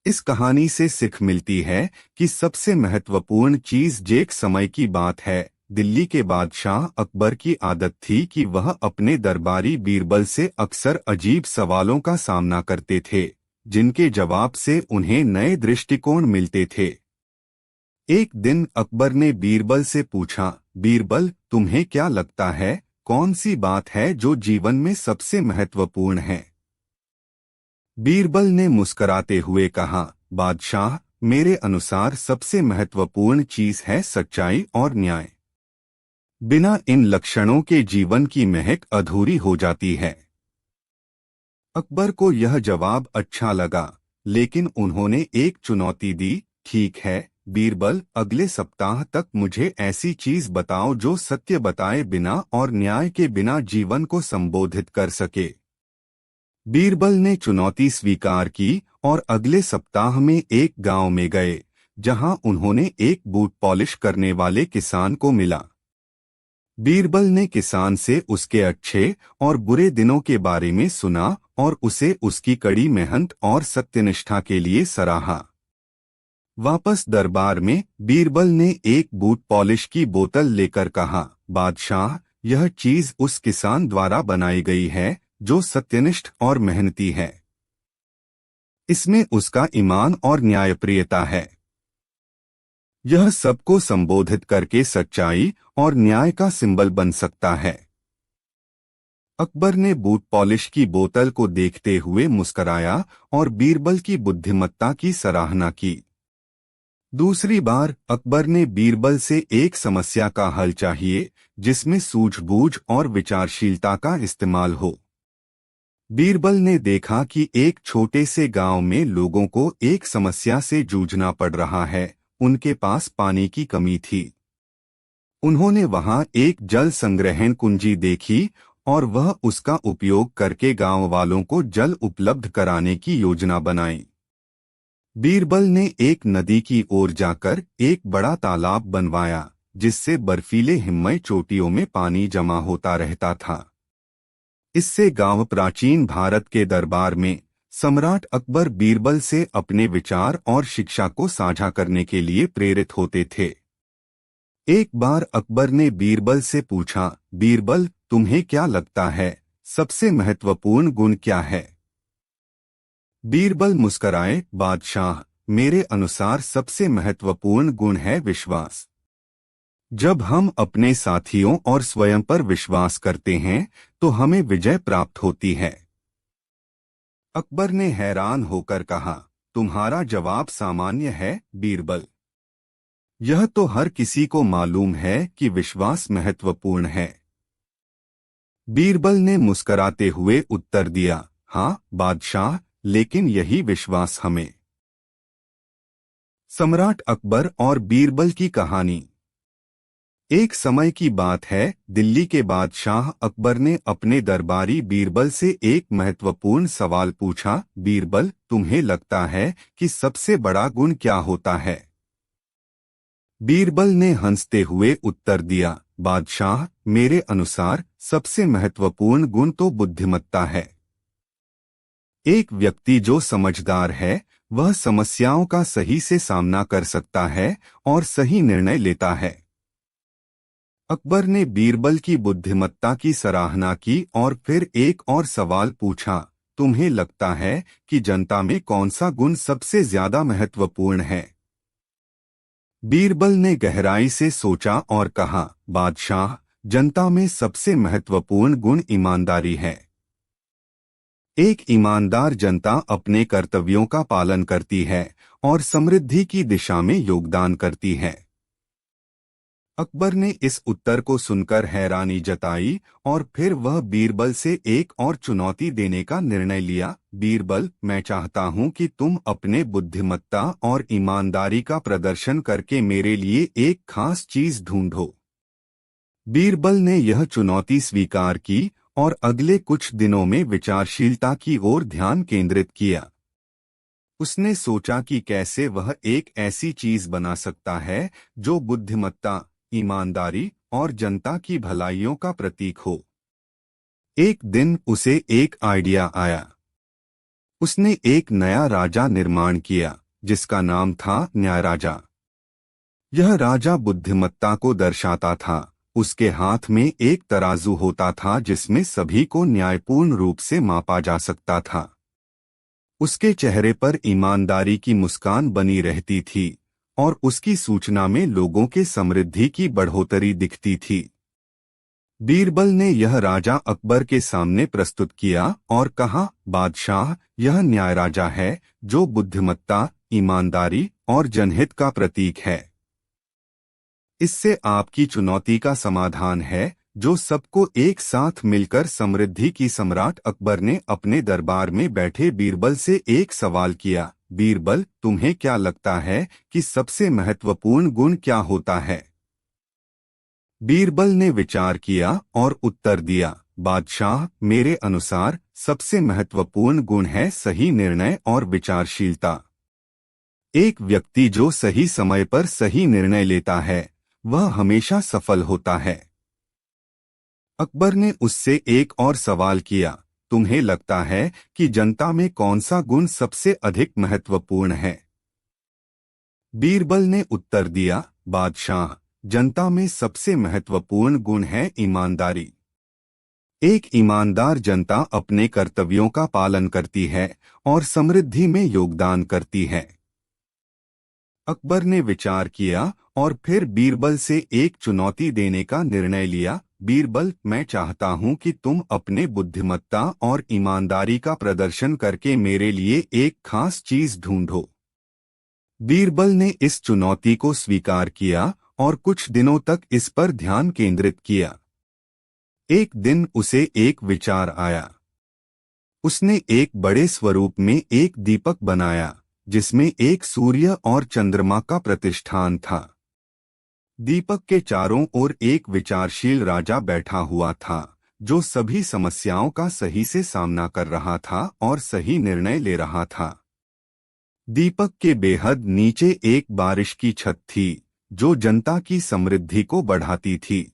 इस कहानी से सीख मिलती है कि सबसे महत्वपूर्ण चीज एक समय की बात है। दिल्ली के बादशाह अकबर की आदत थी कि वह अपने दरबारी बीरबल से अक्सर अजीब सवालों का सामना करते थे, जिनके जवाब से उन्हें नए दृष्टिकोण मिलते थे। एक दिन अकबर ने बीरबल से पूछा, बीरबल, तुम्हें क्या लगता है, कौन सी बात है जो जीवन में सबसे महत्वपूर्ण है? बीरबल ने मुस्कुराते हुए कहा, बादशाह, मेरे अनुसार सबसे महत्वपूर्ण चीज है सच्चाई और न्याय। बिना इन लक्षणों के जीवन की महक अधूरी हो जाती है। अकबर को यह जवाब अच्छा लगा, लेकिन उन्होंने एक चुनौती दी। ठीक है बीरबल, अगले सप्ताह तक मुझे ऐसी चीज बताओ जो सत्य बताए बिना और न्याय के बिना जीवन को संबोधित कर सके। बीरबल ने चुनौती स्वीकार की और अगले सप्ताह में एक गांव में गए, जहां उन्होंने एक बूट पॉलिश करने वाले किसान को मिला। बीरबल ने किसान से उसके अच्छे और बुरे दिनों के बारे में सुना और उसे उसकी कड़ी मेहनत और सत्यनिष्ठा के लिए सराहा। वापस दरबार में बीरबल ने एक बूट पॉलिश की बोतल लेकर कहा, बादशाह, यह चीज उस किसान द्वारा बनाई गई है जो सत्यनिष्ठ और मेहनती है। इसमें उसका ईमान और न्यायप्रियता है। यह सबको संबोधित करके सच्चाई और न्याय का सिंबल बन सकता है। अकबर ने बूट पॉलिश की बोतल को देखते हुए मुस्कराया और बीरबल की बुद्धिमत्ता की सराहना की। दूसरी बार अकबर ने बीरबल से एक समस्या का हल चाहिए जिसमें सूझबूझ और विचारशीलता का इस्तेमाल हो। बीरबल ने देखा कि एक छोटे से गांव में लोगों को एक समस्या से जूझना पड़ रहा है। उनके पास पानी की कमी थी। उन्होंने वहां एक जल संग्रहण कुंजी देखी और वह उसका उपयोग करके गांव वालों को जल उपलब्ध कराने की योजना बनाई। बीरबल ने एक नदी की ओर जाकर एक बड़ा तालाब बनवाया, जिससे बर्फीले हिममय चोटियों में पानी जमा होता रहता था। इससे गांव प्राचीन भारत के दरबार में सम्राट अकबर बीरबल से अपने विचार और शिक्षा को साझा करने के लिए प्रेरित होते थे। एक बार अकबर ने बीरबल से पूछा, बीरबल, तुम्हें क्या लगता है, सबसे महत्वपूर्ण गुण क्या है? बीरबल मुस्कराए, बादशाह, मेरे अनुसार सबसे महत्वपूर्ण गुण है विश्वास। जब हम अपने साथियों और स्वयं पर विश्वास करते हैं तो हमें विजय प्राप्त होती है। अकबर ने हैरान होकर कहा, तुम्हारा जवाब सामान्य है बीरबल। यह तो हर किसी को मालूम है कि विश्वास महत्वपूर्ण है। बीरबल ने मुस्कराते हुए उत्तर दिया, हाँ बादशाह, लेकिन यही विश्वास हमें। सम्राट अकबर और बीरबल की कहानी। एक समय की बात है, दिल्ली के बादशाह अकबर ने अपने दरबारी बीरबल से एक महत्वपूर्ण सवाल पूछा, बीरबल, तुम्हें लगता है कि सबसे बड़ा गुण क्या होता है? बीरबल ने हंसते हुए उत्तर दिया, बादशाह, मेरे अनुसार सबसे महत्वपूर्ण गुण तो बुद्धिमत्ता है। एक व्यक्ति जो समझदार है वह समस्याओं का सही से सामना कर सकता है और सही निर्णय लेता है। अकबर ने बीरबल की बुद्धिमत्ता की सराहना की और फिर एक और सवाल पूछा, तुम्हें लगता है कि जनता में कौन सा गुण सबसे ज्यादा महत्वपूर्ण है? बीरबल ने गहराई से सोचा और कहा, बादशाह, जनता में सबसे महत्वपूर्ण गुण ईमानदारी है। एक ईमानदार जनता अपने कर्तव्यों का पालन करती है और समृद्धि की दिशा में योगदान करती है। अकबर ने इस उत्तर को सुनकर हैरानी जताई और फिर वह बीरबल से एक और चुनौती देने का निर्णय लिया, बीरबल, मैं चाहता हूं कि तुम अपने बुद्धिमत्ता और ईमानदारी का प्रदर्शन करके मेरे लिए एक खास चीज ढूंढो। बीरबल ने यह चुनौती स्वीकार की और अगले कुछ दिनों में विचारशीलता की ओर ध्यान केंद्रित किया। उसने सोचा कि कैसे वह एक ऐसी चीज बना सकता है जो बुद्धिमत्ता, ईमानदारी और जनता की भलाइयों का प्रतीक हो। एक दिन उसे एक आइडिया आया। उसने एक नया राजा निर्माण किया जिसका नाम था न्याय राजा। यह राजा बुद्धिमत्ता को दर्शाता था। उसके हाथ में एक तराजू होता था जिसमें सभी को न्यायपूर्ण रूप से मापा जा सकता था। उसके चेहरे पर ईमानदारी की मुस्कान बनी रहती थी और उसकी सूचना में लोगों के समृद्धि की बढ़ोतरी दिखती थी। बीरबल ने यह राजा अकबर के सामने प्रस्तुत किया और कहा, बादशाह, यह न्याय राजा है जो बुद्धिमत्ता, ईमानदारी और जनहित का प्रतीक है। इससे आपकी चुनौती का समाधान है जो सबको एक साथ मिलकर समृद्धि की। सम्राट अकबर ने अपने दरबार में बैठे बीरबल से एक सवाल किया, बीरबल, तुम्हें क्या लगता है कि सबसे महत्वपूर्ण गुण क्या होता है? बीरबल ने विचार किया और उत्तर दिया, बादशाह, मेरे अनुसार सबसे महत्वपूर्ण गुण है सही निर्णय और विचारशीलता। एक व्यक्ति जो सही समय पर सही निर्णय लेता है वह हमेशा सफल होता है। अकबर ने उससे एक और सवाल किया, तुम्हें लगता है कि जनता में कौन सा गुण सबसे अधिक महत्वपूर्ण है? बीरबल ने उत्तर दिया, बादशाह, जनता में सबसे महत्वपूर्ण गुण है ईमानदारी। एक ईमानदार जनता अपने कर्तव्यों का पालन करती है और समृद्धि में योगदान करती है। अकबर ने विचार किया और फिर बीरबल से एक चुनौती देने का निर्णय लिया, बीरबल, मैं चाहता हूं कि तुम अपने बुद्धिमत्ता और ईमानदारी का प्रदर्शन करके मेरे लिए एक खास चीज ढूंढो। बीरबल ने इस चुनौती को स्वीकार किया और कुछ दिनों तक इस पर ध्यान केंद्रित किया। एक दिन उसे एक विचार आया। उसने एक बड़े स्वरूप में एक दीपक बनाया जिसमें एक सूर्य और चंद्रमा का प्रतिष्ठान था। दीपक के चारों ओर एक विचारशील राजा बैठा हुआ था जो सभी समस्याओं का सही से सामना कर रहा था और सही निर्णय ले रहा था। दीपक के बेहद नीचे एक बारिश की छत थी, जो जनता की समृद्धि को बढ़ाती थी।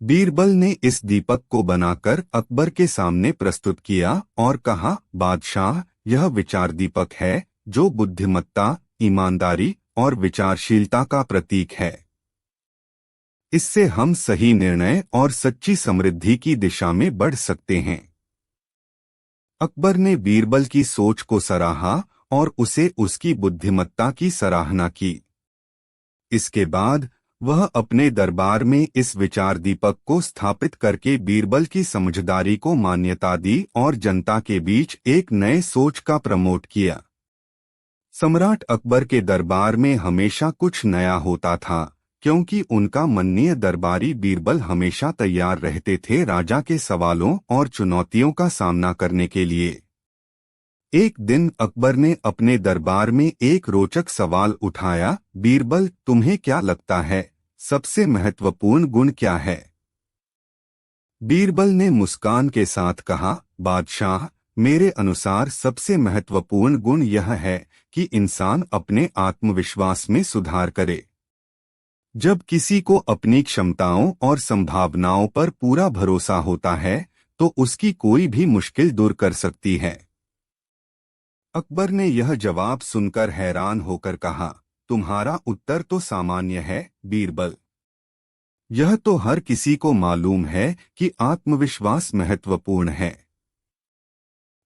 बीरबल ने इस दीपक को बनाकर अकबर के सामने प्रस्तुत किया और कहा, बादशाह, यह विचार दीपक है जो बुद्धिमत्ता, ईमानदारी और विचारशीलता का प्रतीक है। इससे हम सही निर्णय और सच्ची समृद्धि की दिशा में बढ़ सकते हैं। अकबर ने बीरबल की सोच को सराहा और उसे उसकी बुद्धिमत्ता की सराहना की। इसके बाद वह अपने दरबार में इस विचार दीपक को स्थापित करके बीरबल की समझदारी को मान्यता दी और जनता के बीच एक नए सोच का प्रमोट किया। सम्राट अकबर के दरबार में हमेशा कुछ नया होता था, क्योंकि उनका माननीय दरबारी बीरबल हमेशा तैयार रहते थे राजा के सवालों और चुनौतियों का सामना करने के लिए। एक दिन अकबर ने अपने दरबार में एक रोचक सवाल उठाया, बीरबल, तुम्हें क्या लगता है, सबसे महत्वपूर्ण गुण क्या है? बीरबल ने मुस्कान के साथ कहा, बादशाह, मेरे अनुसार सबसे महत्वपूर्ण गुण यह है कि इंसान अपने आत्मविश्वास में सुधार करे। जब किसी को अपनी क्षमताओं और संभावनाओं पर पूरा भरोसा होता है, तो उसकी कोई भी मुश्किल दूर कर सकती है। अकबर ने यह जवाब सुनकर हैरान होकर कहा, तुम्हारा उत्तर तो सामान्य है, बीरबल। यह तो हर किसी को मालूम है कि आत्मविश्वास महत्वपूर्ण है।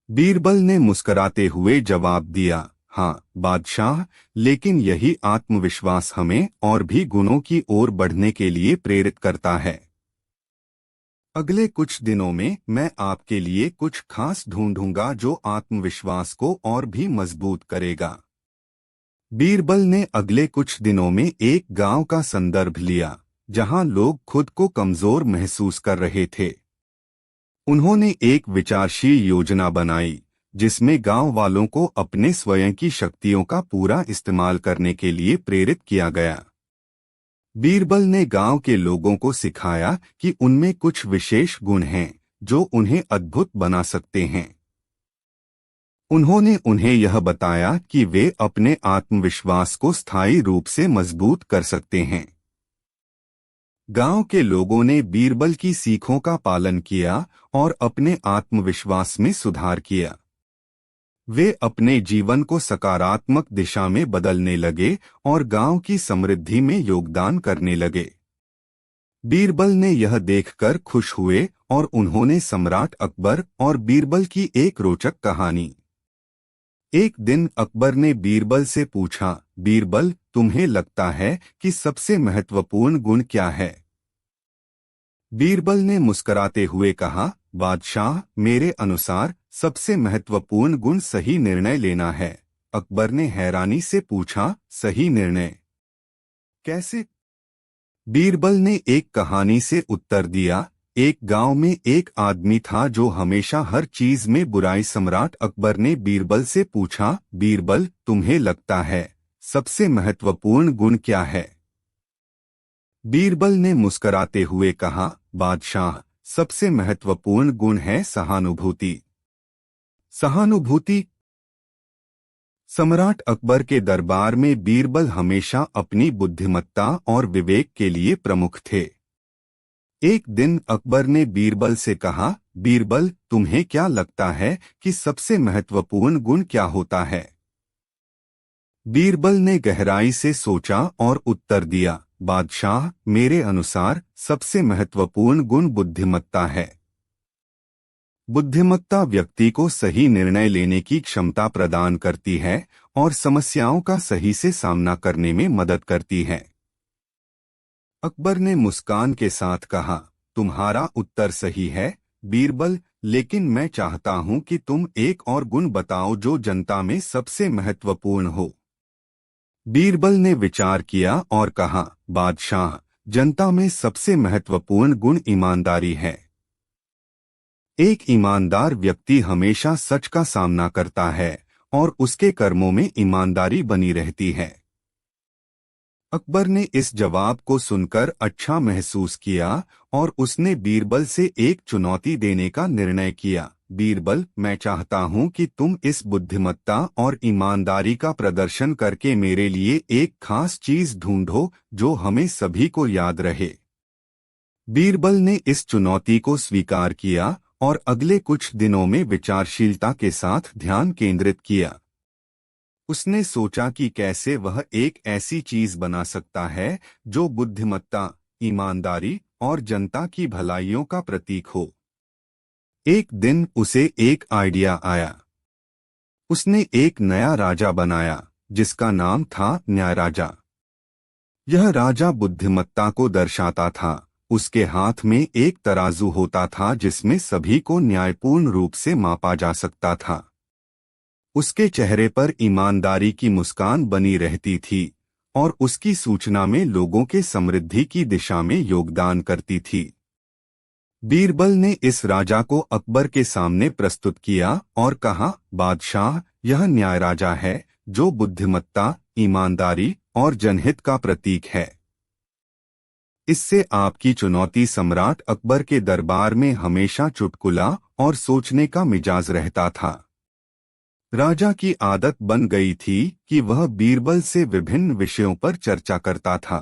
बीरबल ने मुस्कुराते हुए जवाब दिया, हाँ बादशाह, लेकिन यही आत्मविश्वास हमें और भी गुणों की ओर बढ़ने के लिए प्रेरित करता है। अगले कुछ दिनों में मैं आपके लिए कुछ खास ढूंढूंगा जो आत्मविश्वास को और भी मजबूत करेगा। बीरबल ने अगले कुछ दिनों में एक गांव का संदर्भ लिया, जहां लोग खुद को कमजोर महसूस कर रहे थे। उन्होंने एक विचारशील योजना बनाई, जिसमें गांव वालों को अपने स्वयं की शक्तियों का पूरा इस्तेमाल करने के लिए प्रेरित किया गया। बीरबल ने गांव के लोगों को सिखाया कि उनमें कुछ विशेष गुण हैं जो उन्हें अद्भुत बना सकते हैं। उन्होंने उन्हें यह बताया कि वे अपने आत्मविश्वास को स्थायी रूप से मजबूत कर सकते हैं। गांव के लोगों ने बीरबल की सीखों का पालन किया और अपने आत्मविश्वास में सुधार किया। वे अपने जीवन को सकारात्मक दिशा में बदलने लगे और गांव की समृद्धि में योगदान करने लगे। बीरबल ने यह देखकर खुश हुए और उन्होंने सम्राट अकबर और बीरबल की एक रोचक कहानी। एक दिन अकबर ने बीरबल से पूछा, बीरबल, तुम्हें लगता है कि सबसे महत्वपूर्ण गुण क्या है? बीरबल ने मुस्कुराते हुए कहा, बादशाह, मेरे अनुसार सबसे महत्वपूर्ण गुण सही निर्णय लेना है। अकबर ने हैरानी से पूछा, सही निर्णय कैसे? बीरबल ने एक कहानी से उत्तर दिया, एक गांव में एक आदमी था जो हमेशा हर चीज में बुराई। सम्राट अकबर ने बीरबल से पूछा, बीरबल, तुम्हें लगता है सबसे महत्वपूर्ण गुण क्या है? बीरबल ने मुस्कुराते हुए कहा, बादशाह, सबसे महत्वपूर्ण गुण है सहानुभूति। सहानुभूति। सम्राट अकबर के दरबार में बीरबल हमेशा अपनी बुद्धिमत्ता और विवेक के लिए प्रमुख थे। एक दिन अकबर ने बीरबल से कहा, बीरबल, तुम्हें क्या लगता है कि सबसे महत्वपूर्ण गुण क्या होता है? बीरबल ने गहराई से सोचा और उत्तर दिया, बादशाह, मेरे अनुसार सबसे महत्वपूर्ण गुण बुद्धिमत्ता है। बुद्धिमत्ता व्यक्ति को सही निर्णय लेने की क्षमता प्रदान करती है और समस्याओं का सही से सामना करने में मदद करती है। अकबर ने मुस्कान के साथ कहा, तुम्हारा उत्तर सही है बीरबल, लेकिन मैं चाहता हूं कि तुम एक और गुण बताओ जो जनता में सबसे महत्वपूर्ण हो। बीरबल ने विचार किया और कहा, बादशाह, जनता में सबसे महत्वपूर्ण गुण ईमानदारी है। एक ईमानदार व्यक्ति हमेशा सच का सामना करता है और उसके कर्मों में ईमानदारी बनी रहती है। अकबर ने इस जवाब को सुनकर अच्छा महसूस किया और उसने बीरबल से एक चुनौती देने का निर्णय किया। बीरबल, मैं चाहता हूं कि तुम इस बुद्धिमत्ता और ईमानदारी का प्रदर्शन करके मेरे लिए एक खास चीज ढूंढो जो हमें सभी को याद रहे। बीरबल ने इस चुनौती को स्वीकार किया और अगले कुछ दिनों में विचारशीलता के साथ ध्यान केंद्रित किया। उसने सोचा कि कैसे वह एक ऐसी चीज बना सकता है जो बुद्धिमत्ता, ईमानदारी और जनता की भलाइयों का प्रतीक हो। एक दिन उसे एक आइडिया आया। उसने एक नया राजा बनाया जिसका नाम था न्याय राजा। यह राजा बुद्धिमत्ता को दर्शाता था। उसके हाथ में एक तराजू होता था जिसमें सभी को न्यायपूर्ण रूप से मापा जा सकता था। उसके चेहरे पर ईमानदारी की मुस्कान बनी रहती थी और उसकी सूचना में लोगों के समृद्धि की दिशा में योगदान करती थी। बीरबल ने इस राजा को अकबर के सामने प्रस्तुत किया और कहा, बादशाह, यह न्याय राजा है जो बुद्धिमत्ता, ईमानदारी और जनहित का प्रतीक है। इससे आपकी चुनौती सम्राट अकबर के दरबार में हमेशा चुटकुला और सोचने का मिजाज रहता था। राजा की आदत बन गई थी कि वह बीरबल से विभिन्न विषयों पर चर्चा करता था।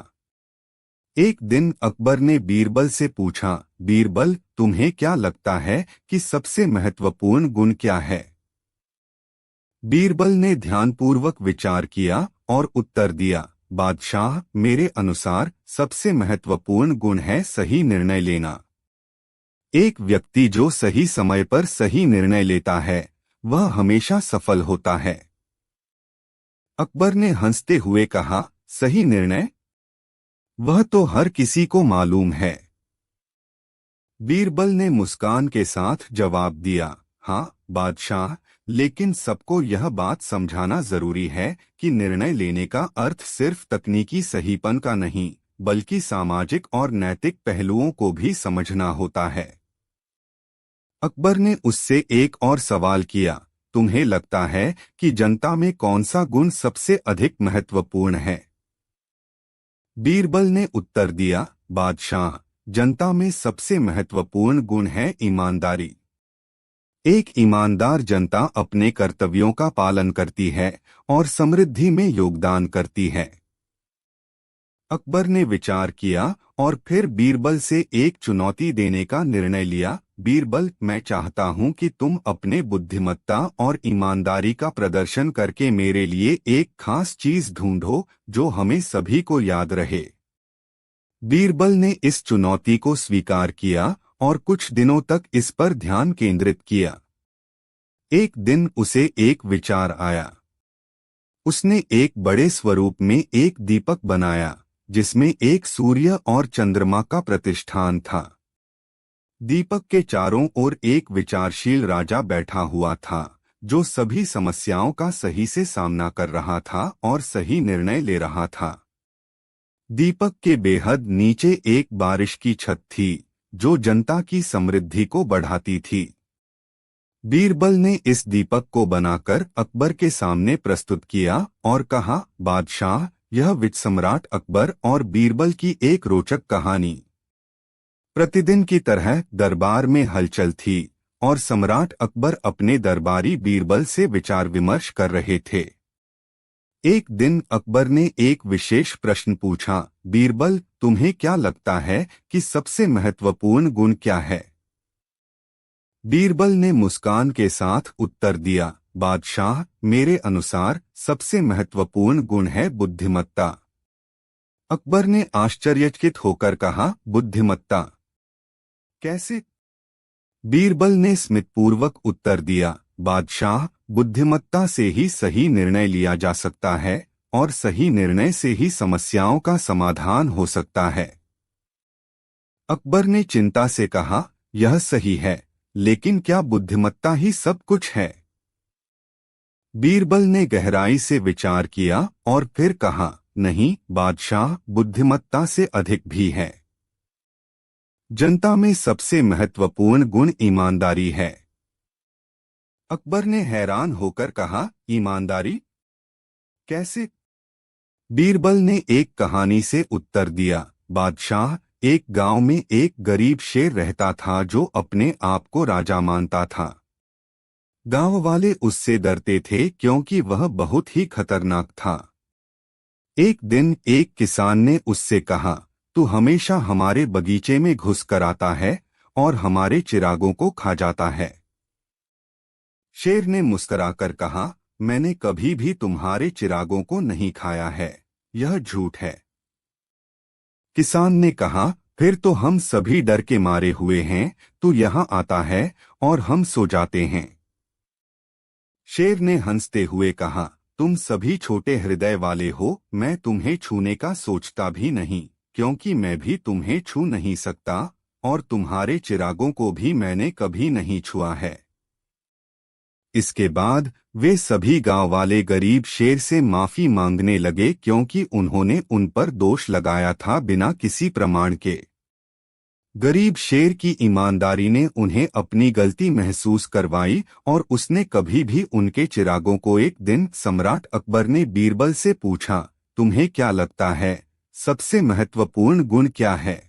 एक दिन अकबर ने बीरबल से पूछा, बीरबल, तुम्हें क्या लगता है कि सबसे महत्वपूर्ण गुण क्या है? बीरबल ने ध्यानपूर्वक विचार किया और उत्तर दिया, बादशाह, मेरे अनुसार सबसे महत्वपूर्ण गुण है सही निर्णय लेना। एक व्यक्ति जो सही समय पर सही निर्णय लेता है वह हमेशा सफल होता है। अकबर ने हंसते हुए कहा, सही निर्णय? वह तो हर किसी को मालूम है। बीरबल ने मुस्कान के साथ जवाब दिया, हाँ बादशाह, लेकिन सबको यह बात समझाना जरूरी है कि निर्णय लेने का अर्थ सिर्फ तकनीकी सहीपन का नहीं बल्कि सामाजिक और नैतिक पहलुओं को भी समझना होता है। अकबर ने उससे एक और सवाल किया, तुम्हें लगता है कि जनता में कौन सा गुण सबसे अधिक महत्वपूर्ण है? बीरबल ने उत्तर दिया, बादशाह, जनता में सबसे महत्वपूर्ण गुण है ईमानदारी। एक ईमानदार जनता अपने कर्तव्यों का पालन करती है और समृद्धि में योगदान करती है। अकबर ने विचार किया और फिर बीरबल से एक चुनौती देने का निर्णय लिया। बीरबल, मैं चाहता हूं कि तुम अपने बुद्धिमत्ता और ईमानदारी का प्रदर्शन करके मेरे लिए एक खास चीज ढूंढो जो हमें सभी को याद रहे। बीरबल ने इस चुनौती को स्वीकार किया और कुछ दिनों तक इस पर ध्यान केंद्रित किया। एक दिन उसे एक विचार आया। उसने एक बड़े स्वरूप में एक दीपक बनाया जिसमें एक सूर्य और चंद्रमा का प्रतिष्ठान था। दीपक के चारों ओर एक विचारशील राजा बैठा हुआ था जो सभी समस्याओं का सही से सामना कर रहा था और सही निर्णय ले रहा था। दीपक के बेहद नीचे एक बारिश की छत थी जो जनता की समृद्धि को बढ़ाती थी। बीरबल ने इस दीपक को बनाकर अकबर के सामने प्रस्तुत किया और कहा, बादशाह, यह विजयसम्राट अकबर और बीरबल की एक रोचक कहानी। प्रतिदिन की तरह दरबार में हलचल थी और सम्राट अकबर अपने दरबारी बीरबल से विचार विमर्श कर रहे थे। एक दिन अकबर ने एक विशेष प्रश्न पूछा, बीरबल, तुम्हें क्या लगता है कि सबसे महत्वपूर्ण गुण क्या है? बीरबल ने मुस्कान के साथ उत्तर दिया, बादशाह, मेरे अनुसार सबसे महत्वपूर्ण गुण है बुद्धिमत्ता। अकबर ने आश्चर्यचकित होकर कहा, बुद्धिमत्ता? कैसे? बीरबल ने स्मितपूर्वक उत्तर दिया, बादशाह, बुद्धिमत्ता से ही सही निर्णय लिया जा सकता है और सही निर्णय से ही समस्याओं का समाधान हो सकता है। अकबर ने चिंता से कहा, यह सही है, लेकिन क्या बुद्धिमत्ता ही सब कुछ है? बीरबल ने गहराई से विचार किया और फिर कहा, नहीं बादशाह, बुद्धिमत्ता से अधिक भी है। जनता में सबसे महत्वपूर्ण गुण ईमानदारी है। अकबर ने हैरान होकर कहा, ईमानदारी? कैसे? बीरबल ने एक कहानी से उत्तर दिया, बादशाह, एक गांव में एक गरीब शेर रहता था जो अपने आप को राजा मानता था। गांव वाले उससे डरते थे क्योंकि वह बहुत ही खतरनाक था। एक दिन एक किसान ने उससे कहा, तू हमेशा हमारे बगीचे में घुस कर आता है और हमारे चिरागों को खा जाता है। शेर ने मुस्कुराकर कहा, मैंने कभी भी तुम्हारे चिरागों को नहीं खाया है, यह झूठ है। किसान ने कहा, फिर तो हम सभी डर के मारे हुए हैं, तू यहाँ आता है और हम सो जाते हैं। शेर ने हंसते हुए कहा, तुम सभी छोटे हृदय वाले हो, मैं तुम्हें छूने का सोचता भी नहीं, क्योंकि मैं भी तुम्हें छू नहीं सकता और तुम्हारे चिरागों को भी मैंने कभी नहीं छुआ है। इसके बाद वे सभी गांव वाले गरीब शेर से माफी मांगने लगे क्योंकि उन्होंने उन पर दोष लगाया था बिना किसी प्रमाण के। गरीब शेर की ईमानदारी ने उन्हें अपनी गलती महसूस करवाई और उसने कभी भी उनके चिरागों को एक दिन सम्राट अकबर ने बीरबल से पूछा, तुम्हें क्या लगता है, सबसे महत्वपूर्ण गुण क्या है?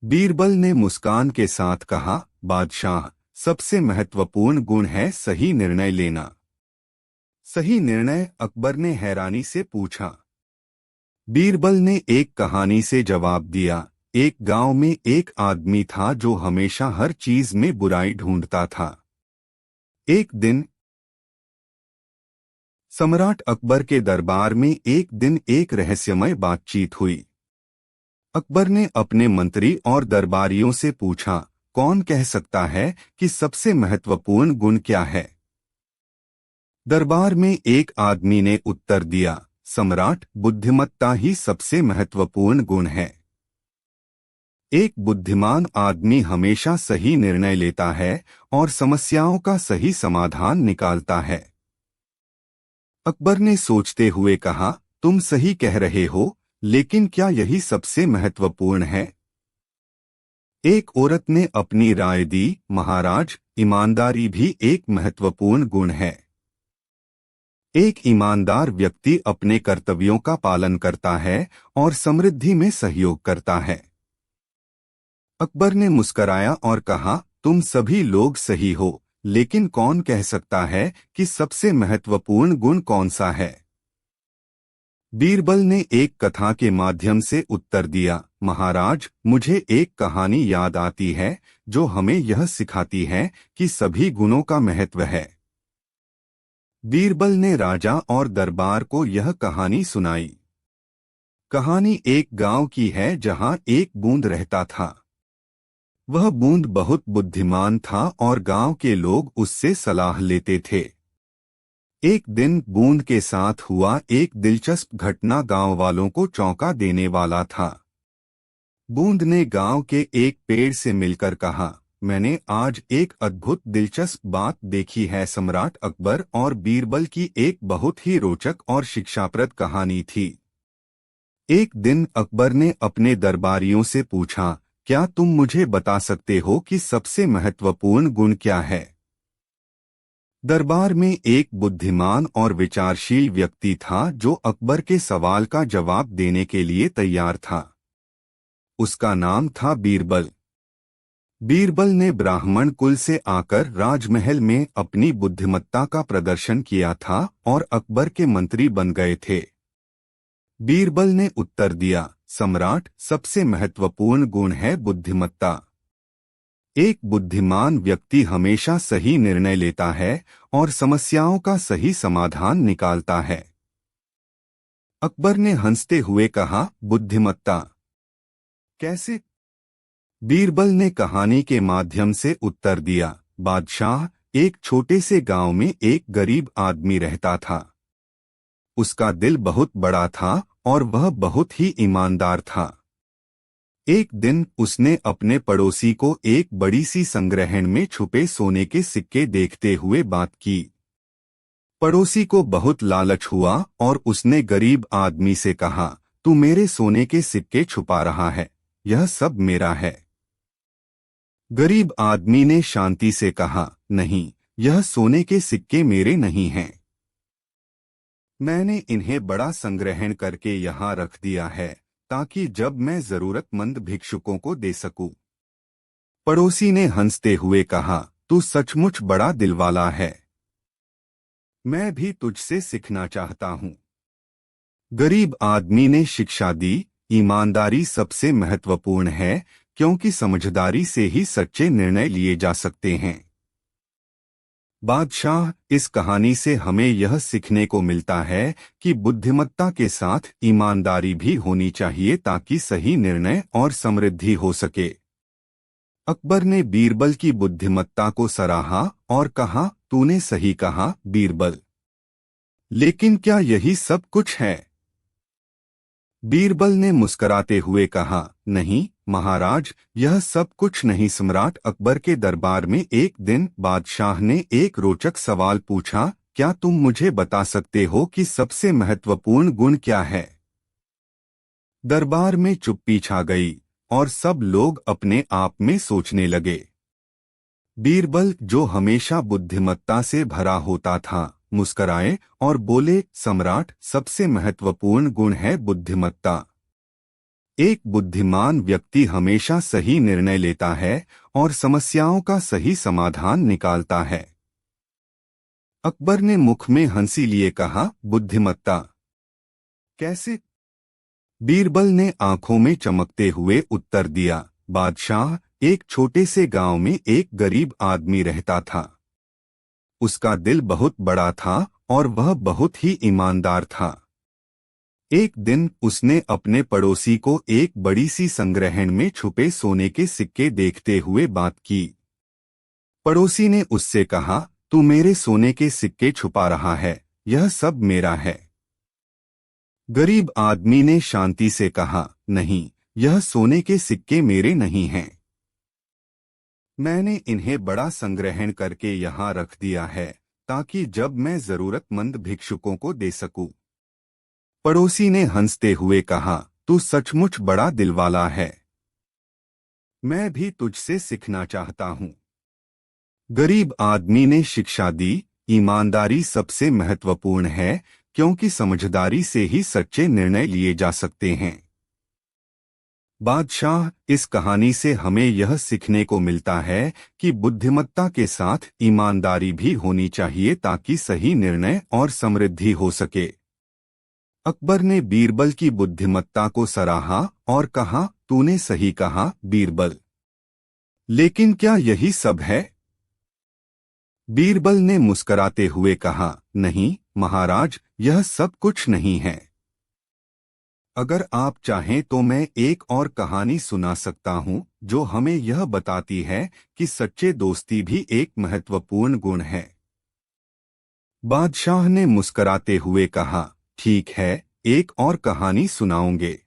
बीरबल ने मुस्कान के साथ कहा, बादशाह, सबसे महत्वपूर्ण गुण है सही निर्णय लेना। सही निर्णय? अकबर ने हैरानी से पूछा। बीरबल ने एक कहानी से जवाब दिया, एक गांव में एक आदमी था जो हमेशा हर चीज में बुराई ढूंढता था। एक दिन सम्राट अकबर के दरबार में एक रहस्यमय बातचीत हुई। अकबर ने अपने मंत्री और दरबारियों से पूछा, कौन कह सकता है कि सबसे महत्वपूर्ण गुण क्या है? दरबार में एक आदमी ने उत्तर दिया, सम्राट, बुद्धिमत्ता ही सबसे महत्वपूर्ण गुण है। एक बुद्धिमान आदमी हमेशा सही निर्णय लेता है और समस्याओं का सही समाधान निकालता है। अकबर ने सोचते हुए कहा, तुम सही कह रहे हो, लेकिन क्या यही सबसे महत्वपूर्ण है? एक औरत ने अपनी राय दी, महाराज, ईमानदारी भी एक महत्वपूर्ण गुण है। एक ईमानदार व्यक्ति अपने कर्तव्यों का पालन करता है और समृद्धि में सहयोग करता है। अकबर ने मुस्कराया और कहा, तुम सभी लोग सही हो, लेकिन कौन कह सकता है कि सबसे महत्वपूर्ण गुण कौन सा है? बीरबल ने एक कथा के माध्यम से उत्तर दिया, महाराज, मुझे एक कहानी याद आती है जो हमें यह सिखाती है कि सभी गुणों का महत्व है। बीरबल ने राजा और दरबार को यह कहानी सुनाई। कहानी एक गांव की है जहां एक बूंद रहता था। वह बूंद बहुत बुद्धिमान था और गांव के लोग उससे सलाह लेते थे। एक दिन बूंद के साथ हुआ एक दिलचस्प घटना गांव वालों को चौंका देने वाला था। बूंद ने गांव के एक पेड़ से मिलकर कहा, मैंने आज एक अद्भुत दिलचस्प बात देखी है। सम्राट अकबर और बीरबल की एक बहुत ही रोचक और शिक्षाप्रद कहानी थी। एक दिन अकबर ने अपने दरबारियों से पूछा, क्या तुम मुझे बता सकते हो कि सबसे महत्वपूर्ण गुण क्या है? दरबार में एक बुद्धिमान और विचारशील व्यक्ति था जो अकबर के सवाल का जवाब देने के लिए तैयार था। उसका नाम था बीरबल। बीरबल ने ब्राह्मण कुल से आकर राजमहल में अपनी बुद्धिमत्ता का प्रदर्शन किया था और अकबर के मंत्री बन गए थे। बीरबल ने उत्तर दिया, सम्राट, सबसे महत्वपूर्ण गुण है बुद्धिमत्ता। एक बुद्धिमान व्यक्ति हमेशा सही निर्णय लेता है और समस्याओं का सही समाधान निकालता है। अकबर ने हंसते हुए कहा, बुद्धिमत्ता? कैसे? बीरबल ने कहानी के माध्यम से उत्तर दिया, बादशाह, एक छोटे से गांव में एक गरीब आदमी रहता था। उसका दिल बहुत बड़ा था और वह बहुत ही ईमानदार था। एक दिन उसने अपने पड़ोसी को एक बड़ी सी संग्रहण में छुपे सोने के सिक्के देखते हुए बात की। पड़ोसी को बहुत लालच हुआ और उसने गरीब आदमी से कहा, तू मेरे सोने के सिक्के छुपा रहा है, यह सब मेरा है। गरीब आदमी ने शांति से कहा, नहीं, यह सोने के सिक्के मेरे नहीं हैं। मैंने इन्हें बड़ा संग्रहण करके यहाँ रख दिया है ताकि जब मैं जरूरतमंद भिक्षुकों को दे सकूं। पड़ोसी ने हंसते हुए कहा, तू सचमुच बड़ा दिलवाला है। मैं भी तुझसे सीखना चाहता हूँ। गरीब आदमी ने शिक्षा दी, ईमानदारी सबसे महत्वपूर्ण है क्योंकि समझदारी से ही सच्चे निर्णय लिए जा सकते हैं। बादशाह, इस कहानी से हमें यह सीखने को मिलता है कि बुद्धिमत्ता के साथ ईमानदारी भी होनी चाहिए ताकि सही निर्णय और समृद्धि हो सके। अकबर ने बीरबल की बुद्धिमत्ता को सराहा और कहा, तूने सही कहा बीरबल। लेकिन क्या यही सब कुछ है? बीरबल ने मुस्कुराते हुए कहा, नहीं महाराज, यह सब कुछ नहीं। सम्राट अकबर के दरबार में एक दिन बादशाह ने एक रोचक सवाल पूछा, क्या तुम मुझे बता सकते हो कि सबसे महत्वपूर्ण गुण क्या है? दरबार में चुप्पी छा गई और सब लोग अपने आप में सोचने लगे। बीरबल, जो हमेशा बुद्धिमत्ता से भरा होता था, मुस्कराए और बोले, सम्राट, सबसे महत्वपूर्ण गुण है बुद्धिमत्ता। एक बुद्धिमान व्यक्ति हमेशा सही निर्णय लेता है और समस्याओं का सही समाधान निकालता है। अकबर ने मुख में हंसी लिए कहा, बुद्धिमत्ता कैसे? बीरबल ने आंखों में चमकते हुए उत्तर दिया, बादशाह, एक छोटे से गांव में एक गरीब आदमी रहता था। उसका दिल बहुत बड़ा था और वह बहुत ही ईमानदार था। एक दिन उसने अपने पड़ोसी को एक बड़ी सी संग्रहण में छुपे सोने के सिक्के देखते हुए बात की। पड़ोसी ने उससे कहा, तू मेरे सोने के सिक्के छुपा रहा है, यह सब मेरा है। गरीब आदमी ने शांति से कहा, नहीं, यह सोने के सिक्के मेरे नहीं हैं। मैंने इन्हें बड़ा संग्रहण करके यहाँ रख दिया है ताकि जब मैं जरूरतमंद भिक्षुकों को दे सकूं। पड़ोसी ने हंसते हुए कहा, तू सचमुच बड़ा दिलवाला है। मैं भी तुझसे सीखना चाहता हूँ। गरीब आदमी ने शिक्षा दी, ईमानदारी सबसे महत्वपूर्ण है क्योंकि समझदारी से ही सच्चे निर्णय लिए जा सकते हैं। बादशाह, इस कहानी से हमें यह सीखने को मिलता है कि बुद्धिमत्ता के साथ ईमानदारी भी होनी चाहिए ताकि सही निर्णय और समृद्धि हो सके। अकबर ने बीरबल की बुद्धिमत्ता को सराहा और कहा, तूने सही कहा बीरबल। लेकिन क्या यही सब है? बीरबल ने मुस्कुराते हुए कहा, नहीं महाराज, यह सब कुछ नहीं है। अगर आप चाहें तो मैं एक और कहानी सुना सकता हूं जो हमें यह बताती है कि सच्चे दोस्ती भी एक महत्वपूर्ण गुण है। बादशाह ने मुस्कुराते हुए कहा, ठीक है, एक और कहानी सुनाऊंगे।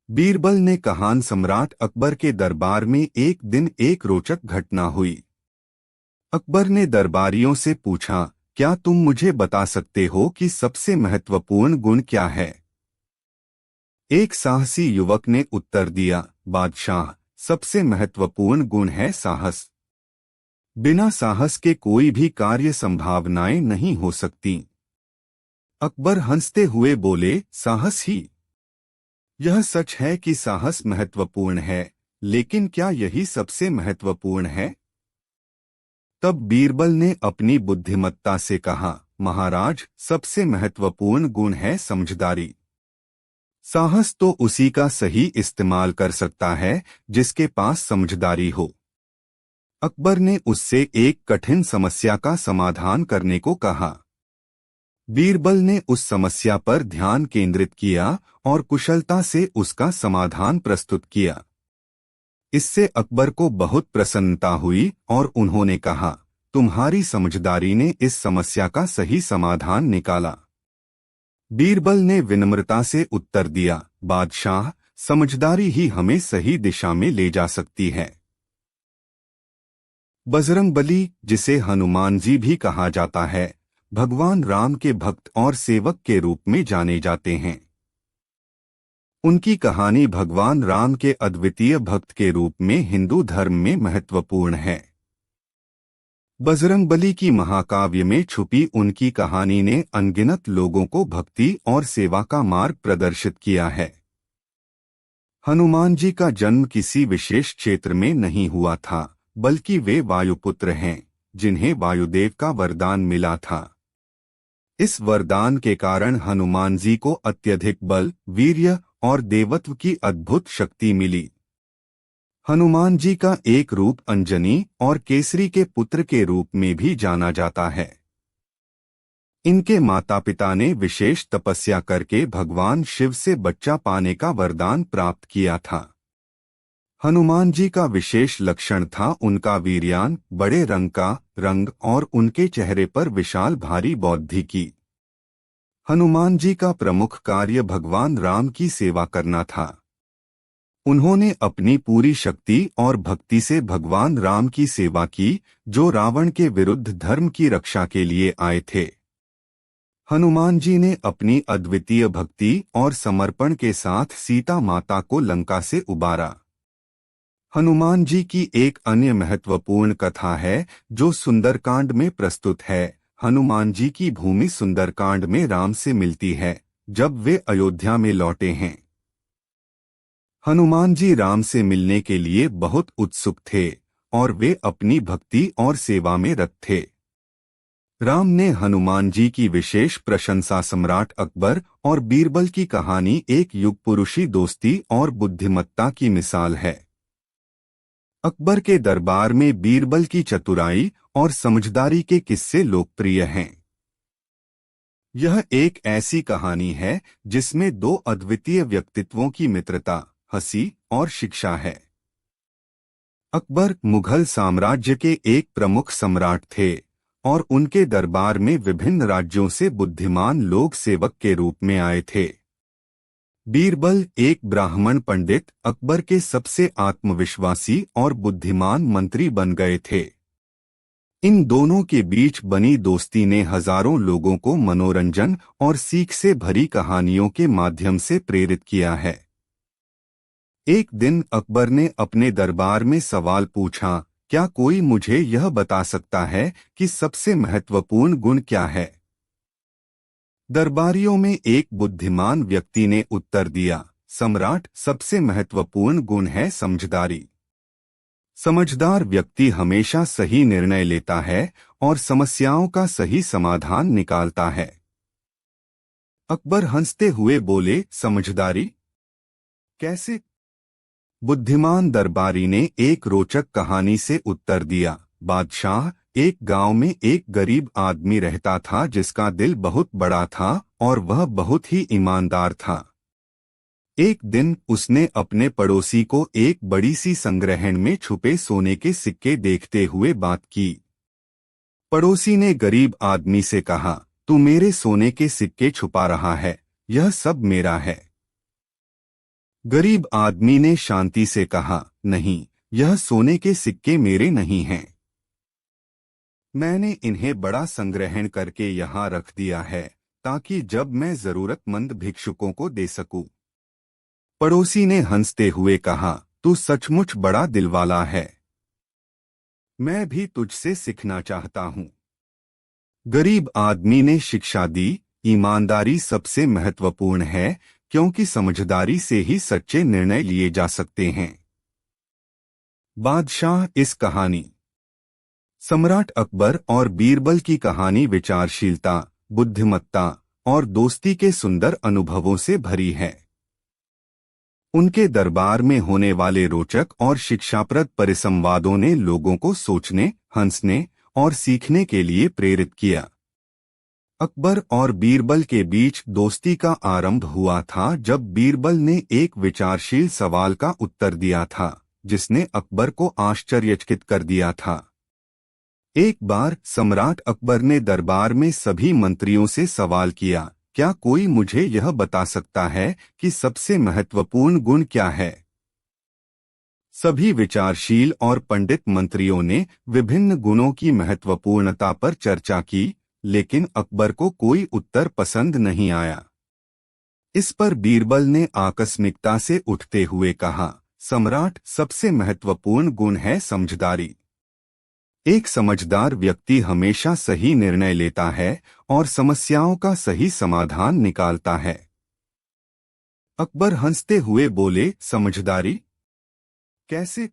बीरबल ने कहा, सम्राट अकबर के दरबार में एक दिन एक रोचक घटना हुई। अकबर ने दरबारियों से पूछा, क्या तुम मुझे बता सकते हो कि सबसे महत्वपूर्ण गुण क्या है? एक साहसी युवक ने उत्तर दिया, बादशाह, सबसे महत्वपूर्ण गुण है साहस। बिना साहस के कोई भी कार्य संभावनाएं नहीं हो सकती। अकबर हंसते हुए बोले, साहस ही? यह सच है कि साहस महत्वपूर्ण है, लेकिन क्या यही सबसे महत्वपूर्ण है? तब बीरबल ने अपनी बुद्धिमत्ता से कहा, महाराज, सबसे महत्वपूर्ण गुण है समझदारी। साहस तो उसी का सही इस्तेमाल कर सकता है जिसके पास समझदारी हो। अकबर ने उससे एक कठिन समस्या का समाधान करने को कहा। बीरबल ने उस समस्या पर ध्यान केंद्रित किया और कुशलता से उसका समाधान प्रस्तुत किया। इससे अकबर को बहुत प्रसन्नता हुई और उन्होंने कहा, तुम्हारी समझदारी ने इस समस्या का सही समाधान निकाला। बीरबल ने विनम्रता से उत्तर दिया, बादशाह, समझदारी ही हमें सही दिशा में ले जा सकती है। बजरंगबली, जिसे हनुमान जी भी कहा जाता है, भगवान राम के भक्त और सेवक के रूप में जाने जाते हैं। उनकी कहानी भगवान राम के अद्वितीय भक्त के रूप में हिंदू धर्म में महत्वपूर्ण है। बजरंगबली की महाकाव्य में छुपी उनकी कहानी ने अनगिनत लोगों को भक्ति और सेवा का मार्ग प्रदर्शित किया है। हनुमान जी का जन्म किसी विशेष क्षेत्र में नहीं हुआ था, बल्कि वे वायुपुत्र हैं, जिन्हें वायुदेव का वरदान मिला था। इस वरदान के कारण हनुमान जी को अत्यधिक बल, वीर्य और देवत्व की अद्भुत शक्ति मिली। हनुमान जी का एक रूप अंजनी और केसरी के पुत्र के रूप में भी जाना जाता है। इनके माता पिता ने विशेष तपस्या करके भगवान शिव से बच्चा पाने का वरदान प्राप्त किया था। हनुमान जी का विशेष लक्षण था उनका वीर्यान, बड़े रंग का रंग और उनके चेहरे पर विशाल भारी बौद्धि की। हनुमान जी का प्रमुख कार्य भगवान राम की सेवा करना था। उन्होंने अपनी पूरी शक्ति और भक्ति से भगवान राम की सेवा की, जो रावण के विरुद्ध धर्म की रक्षा के लिए आए थे। हनुमान जी ने अपनी अद्वितीय भक्ति और समर्पण के साथ सीता माता को लंका से उबारा। हनुमान जी की एक अन्य महत्वपूर्ण कथा है जो सुंदरकांड में प्रस्तुत है। हनुमान जी की भूमि सुंदरकांड में राम से मिलती है, जब वे अयोध्या में लौटे हैं। हनुमान जी राम से मिलने के लिए बहुत उत्सुक थे और वे अपनी भक्ति और सेवा में रत थे। राम ने हनुमान जी की विशेष प्रशंसा। सम्राट अकबर और बीरबल की कहानी एक युगपुरुषी दोस्ती और बुद्धिमत्ता की मिसाल है। अकबर के दरबार में बीरबल की चतुराई और समझदारी के किस्से लोकप्रिय हैं। यह एक ऐसी कहानी है जिसमें दो अद्वितीय व्यक्तित्वों की मित्रता, हंसी और शिक्षा है। अकबर मुगल साम्राज्य के एक प्रमुख सम्राट थे और उनके दरबार में विभिन्न राज्यों से बुद्धिमान लोग सेवक के रूप में आए थे। बीरबल एक ब्राह्मण पंडित अकबर के सबसे आत्मविश्वासी और बुद्धिमान मंत्री बन गए थे। इन दोनों के बीच बनी दोस्ती ने हजारों लोगों को मनोरंजन और सीख से भरी कहानियों के माध्यम से प्रेरित किया है। एक दिन अकबर ने अपने दरबार में सवाल पूछा, क्या कोई मुझे यह बता सकता है कि सबसे महत्वपूर्ण गुण क्या है? दरबारियों में एक बुद्धिमान व्यक्ति ने उत्तर दिया, सम्राट, सबसे महत्वपूर्ण गुण है समझदारी। समझदार व्यक्ति हमेशा सही निर्णय लेता है और समस्याओं का सही समाधान निकालता है। अकबर हंसते हुए बोले, समझदारी? कैसे? बुद्धिमान दरबारी ने एक रोचक कहानी से उत्तर दिया, बादशाह, एक गांव में एक गरीब आदमी रहता था जिसका दिल बहुत बड़ा था और वह बहुत ही ईमानदार था। एक दिन उसने अपने पड़ोसी को एक बड़ी सी संग्रहण में छुपे सोने के सिक्के देखते हुए बात की। पड़ोसी ने गरीब आदमी से कहा, तू मेरे सोने के सिक्के छुपा रहा है, यह सब मेरा है। गरीब आदमी ने शांति से कहा, नहीं, यह सोने के सिक्के मेरे नहीं हैं। मैंने इन्हें बड़ा संग्रहण करके यहाँ रख दिया है ताकि जब मैं जरूरतमंद भिक्षुकों को दे सकूं। पड़ोसी ने हंसते हुए कहा, तू सचमुच बड़ा दिलवाला है। मैं भी तुझसे सीखना चाहता हूँ। गरीब आदमी ने शिक्षा दी, ईमानदारी सबसे महत्वपूर्ण है क्योंकि समझदारी से ही सच्चे निर्णय लिए जा सकते हैं। बादशाह इस कहानी। सम्राट अकबर और बीरबल की कहानी विचारशीलता, बुद्धिमत्ता और दोस्ती के सुंदर अनुभवों से भरी है। उनके दरबार में होने वाले रोचक और शिक्षाप्रद परिसंवादों ने लोगों को सोचने, हंसने और सीखने के लिए प्रेरित किया। अकबर और बीरबल के बीच दोस्ती का आरंभ हुआ था जब बीरबल ने एक विचारशील सवाल का उत्तर दिया था, जिसने अकबर को आश्चर्यचकित कर दिया था। एक बार सम्राट अकबर ने दरबार में सभी मंत्रियों से सवाल किया, क्या कोई मुझे यह बता सकता है कि सबसे महत्वपूर्ण गुण क्या है? सभी विचारशील और पंडित मंत्रियों ने विभिन्न गुणों की महत्वपूर्णता पर चर्चा की, लेकिन अकबर को कोई उत्तर पसंद नहीं आया। इस पर बीरबल ने आकस्मिकता से उठते हुए कहा, सम्राट, सबसे महत्वपूर्ण गुण है समझदारी। एक समझदार व्यक्ति हमेशा सही निर्णय लेता है और समस्याओं का सही समाधान निकालता है। अकबर हंसते हुए बोले, समझदारी कैसे?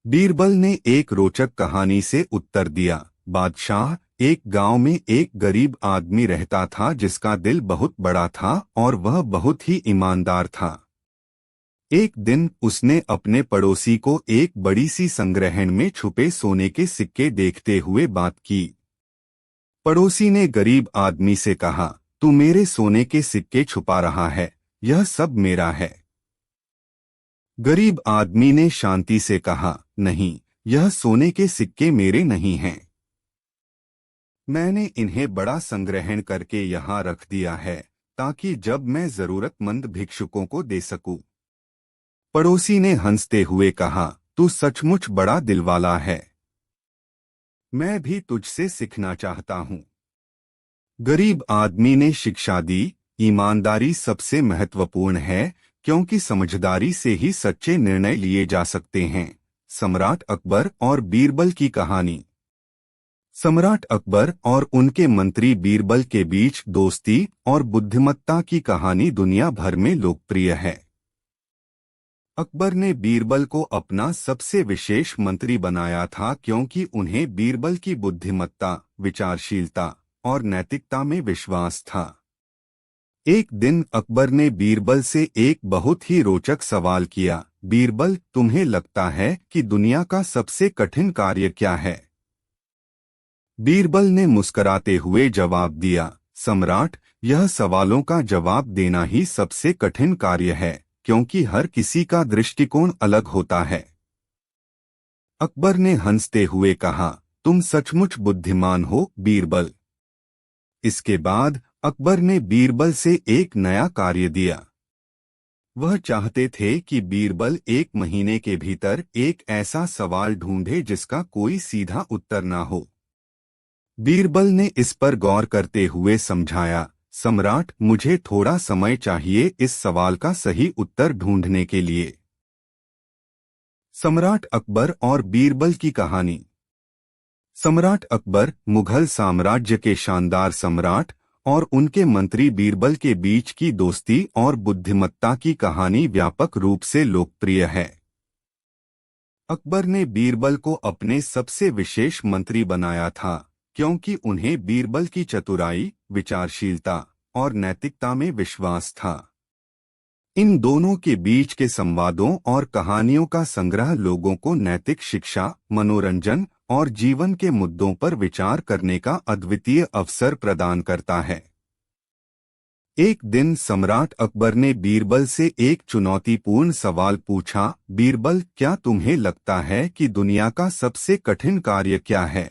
बीरबल ने एक रोचक कहानी से उत्तर दिया। बादशाह, एक गांव में एक गरीब आदमी रहता था जिसका दिल बहुत बड़ा था और वह बहुत ही ईमानदार था। एक दिन उसने अपने पड़ोसी को एक बड़ी सी संग्रहण में छुपे सोने के सिक्के देखते हुए बात की। पड़ोसी ने गरीब आदमी से कहा, तू मेरे सोने के सिक्के छुपा रहा है, यह सब मेरा है। गरीब आदमी ने शांति से कहा, नहीं, यह सोने के सिक्के मेरे नहीं हैं। मैंने इन्हें बड़ा संग्रहण करके यहाँ रख दिया है ताकि जब मैं जरूरतमंद भिक्षुकों को दे सकूं। पड़ोसी ने हंसते हुए कहा, तू सचमुच बड़ा दिलवाला है, मैं भी तुझसे सीखना चाहता हूँ। गरीब आदमी ने शिक्षा दी, ईमानदारी सबसे महत्वपूर्ण है क्योंकि समझदारी से ही सच्चे निर्णय लिए जा सकते हैं। सम्राट अकबर और बीरबल की कहानी। सम्राट अकबर और उनके मंत्री बीरबल के बीच दोस्ती और बुद्धिमत्ता की कहानी दुनिया भर में लोकप्रिय है। अकबर ने बीरबल को अपना सबसे विशेष मंत्री बनाया था क्योंकि उन्हें बीरबल की बुद्धिमत्ता, विचारशीलता और नैतिकता में विश्वास था। एक दिन अकबर ने बीरबल से एक बहुत ही रोचक सवाल किया, बीरबल, तुम्हें लगता है कि दुनिया का सबसे कठिन कार्य क्या है? बीरबल ने मुस्कुराते हुए जवाब दिया, सम्राट, यह सवालों का जवाब देना ही सबसे कठिन कार्य है क्योंकि हर किसी का दृष्टिकोण अलग होता है। अकबर ने हंसते हुए कहा, तुम सचमुच बुद्धिमान हो बीरबल। इसके बाद अकबर ने बीरबल से एक नया कार्य दिया। वह चाहते थे कि बीरबल 1 महीने के भीतर एक ऐसा सवाल ढूंढे जिसका कोई सीधा उत्तर न हो। बीरबल ने इस पर गौर करते हुए समझाया, सम्राट, मुझे थोड़ा समय चाहिए इस सवाल का सही उत्तर ढूंढने के लिए। सम्राट अकबर और बीरबल की कहानी। सम्राट अकबर, मुगल साम्राज्य के शानदार सम्राट, और उनके मंत्री बीरबल के बीच की दोस्ती और बुद्धिमत्ता की कहानी व्यापक रूप से लोकप्रिय है। अकबर ने बीरबल को अपने सबसे विशेष मंत्री बनाया था क्योंकि उन्हें बीरबल की चतुराई, विचारशीलता और नैतिकता में विश्वास था। इन दोनों के बीच के संवादों और कहानियों का संग्रह लोगों को नैतिक शिक्षा, मनोरंजन और जीवन के मुद्दों पर विचार करने का अद्वितीय अवसर प्रदान करता है। एक दिन सम्राट अकबर ने बीरबल से एक चुनौतीपूर्ण सवाल पूछा, बीरबल, क्या तुम्हें लगता है कि दुनिया का सबसे कठिन कार्य क्या है?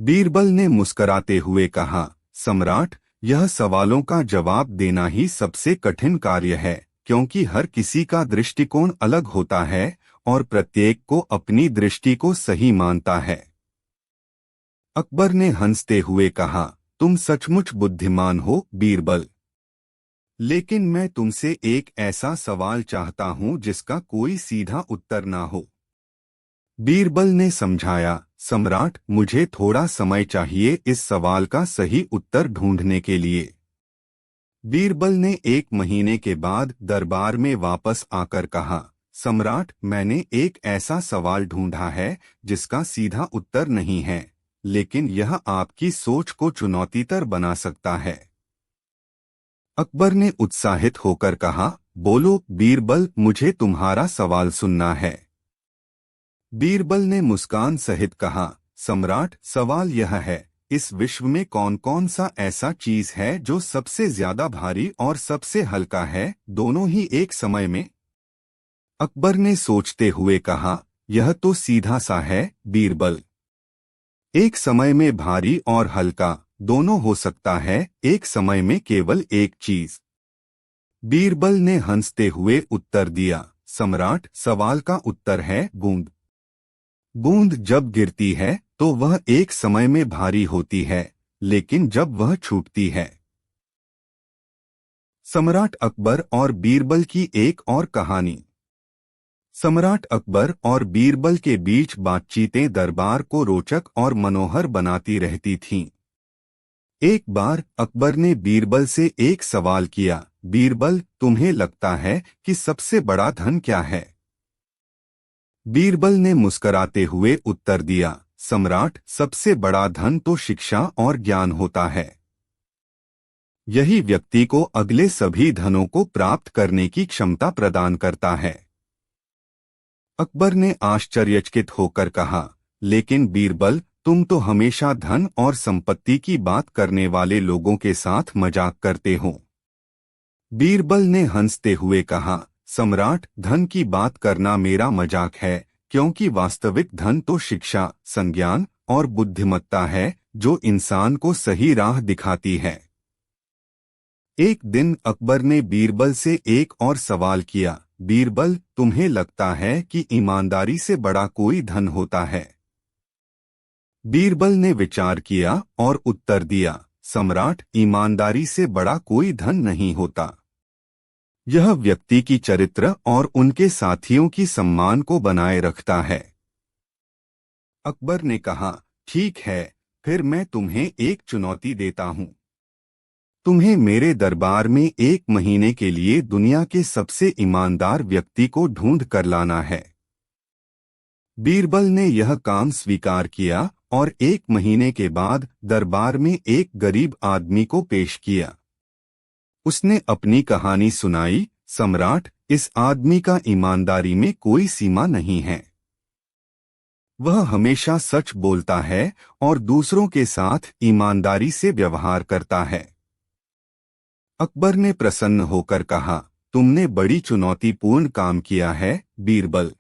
बीरबल ने मुस्कुराते हुए कहा, सम्राट, यह सवालों का जवाब देना ही सबसे कठिन कार्य है क्योंकि हर किसी का दृष्टिकोण अलग होता है और प्रत्येक को अपनी दृष्टि को सही मानता है। अकबर ने हंसते हुए कहा, तुम सचमुच बुद्धिमान हो बीरबल, लेकिन मैं तुमसे एक ऐसा सवाल चाहता हूं जिसका कोई सीधा उत्तर ना हो। बीरबल ने समझाया, सम्राट, मुझे थोड़ा समय चाहिए इस सवाल का सही उत्तर ढूंढने के लिए। बीरबल ने 1 महीने के बाद दरबार में वापस आकर कहा, सम्राट, मैंने एक ऐसा सवाल ढूंढा है जिसका सीधा उत्तर नहीं है, लेकिन यह आपकी सोच को चुनौतीतर बना सकता है। अकबर ने उत्साहित होकर कहा, बोलो बीरबल, मुझे तुम्हारा सवाल सुनना है। बीरबल ने मुस्कान सहित कहा, सम्राट, सवाल यह है, इस विश्व में कौन कौन सा ऐसा चीज है जो सबसे ज्यादा भारी और सबसे हल्का है, दोनों ही एक समय में? अकबर ने सोचते हुए कहा, यह तो सीधा सा है बीरबल। एक समय में भारी और हल्का दोनों हो सकता है, एक समय में केवल एक चीज। बीरबल ने हंसते हुए उत्तर दिया, सम्राट, सवाल का उत्तर है बूंद। बूंद जब गिरती है तो वह एक समय में भारी होती है, लेकिन जब वह छूटती है। सम्राट अकबर और बीरबल की एक और कहानी। सम्राट अकबर और बीरबल के बीच बातचीतें दरबार को रोचक और मनोहर बनाती रहती थीं। एक बार अकबर ने बीरबल से एक सवाल किया, बीरबल, तुम्हें लगता है कि सबसे बड़ा धन क्या है? बीरबल ने मुस्कराते हुए उत्तर दिया, सम्राट, सबसे बड़ा धन तो शिक्षा और ज्ञान होता है। यही व्यक्ति को अगले सभी धनों को प्राप्त करने की क्षमता प्रदान करता है। अकबर ने आश्चर्यचकित होकर कहा, लेकिन बीरबल, तुम तो हमेशा धन और संपत्ति की बात करने वाले लोगों के साथ मजाक करते हो। बीरबल ने हंसते हुए कहा, सम्राट, धन की बात करना मेरा मजाक है, क्योंकि वास्तविक धन तो शिक्षा, संज्ञान और बुद्धिमत्ता है, जो इंसान को सही राह दिखाती है। एक दिन अकबर ने बीरबल से एक और सवाल किया, बीरबल, तुम्हें लगता है कि ईमानदारी से बड़ा कोई धन होता है? बीरबल ने विचार किया और उत्तर दिया, सम्राट, ईमानदारी से बड़ा कोई धन नहीं होता। यह व्यक्ति की चरित्र और उनके साथियों की सम्मान को बनाए रखता है। अकबर ने कहा, ठीक है, फिर मैं तुम्हें एक चुनौती देता हूं। तुम्हें मेरे दरबार में 1 महीने के लिए दुनिया के सबसे ईमानदार व्यक्ति को ढूंढ कर लाना है। बीरबल ने यह काम स्वीकार किया और 1 महीने के बाद दरबार में एक गरीब आदमी को पेश किया। उसने अपनी कहानी सुनाई, सम्राट, इस आदमी का ईमानदारी में कोई सीमा नहीं है। वह हमेशा सच बोलता है और दूसरों के साथ ईमानदारी से व्यवहार करता है। अकबर ने प्रसन्न होकर कहा, तुमने बड़ी चुनौतीपूर्ण काम किया है, बीरबल।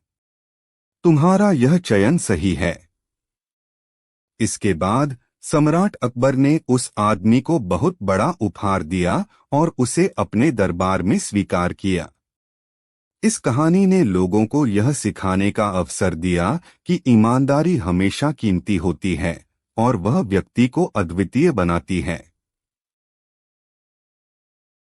तुम्हारा यह चयन सही है। इसके बाद सम्राट अकबर ने उस आदमी को बहुत बड़ा उपहार दिया और उसे अपने दरबार में स्वीकार किया। इस कहानी ने लोगों को यह सिखाने का अवसर दिया कि ईमानदारी हमेशा कीमती होती है और वह व्यक्ति को अद्वितीय बनाती है।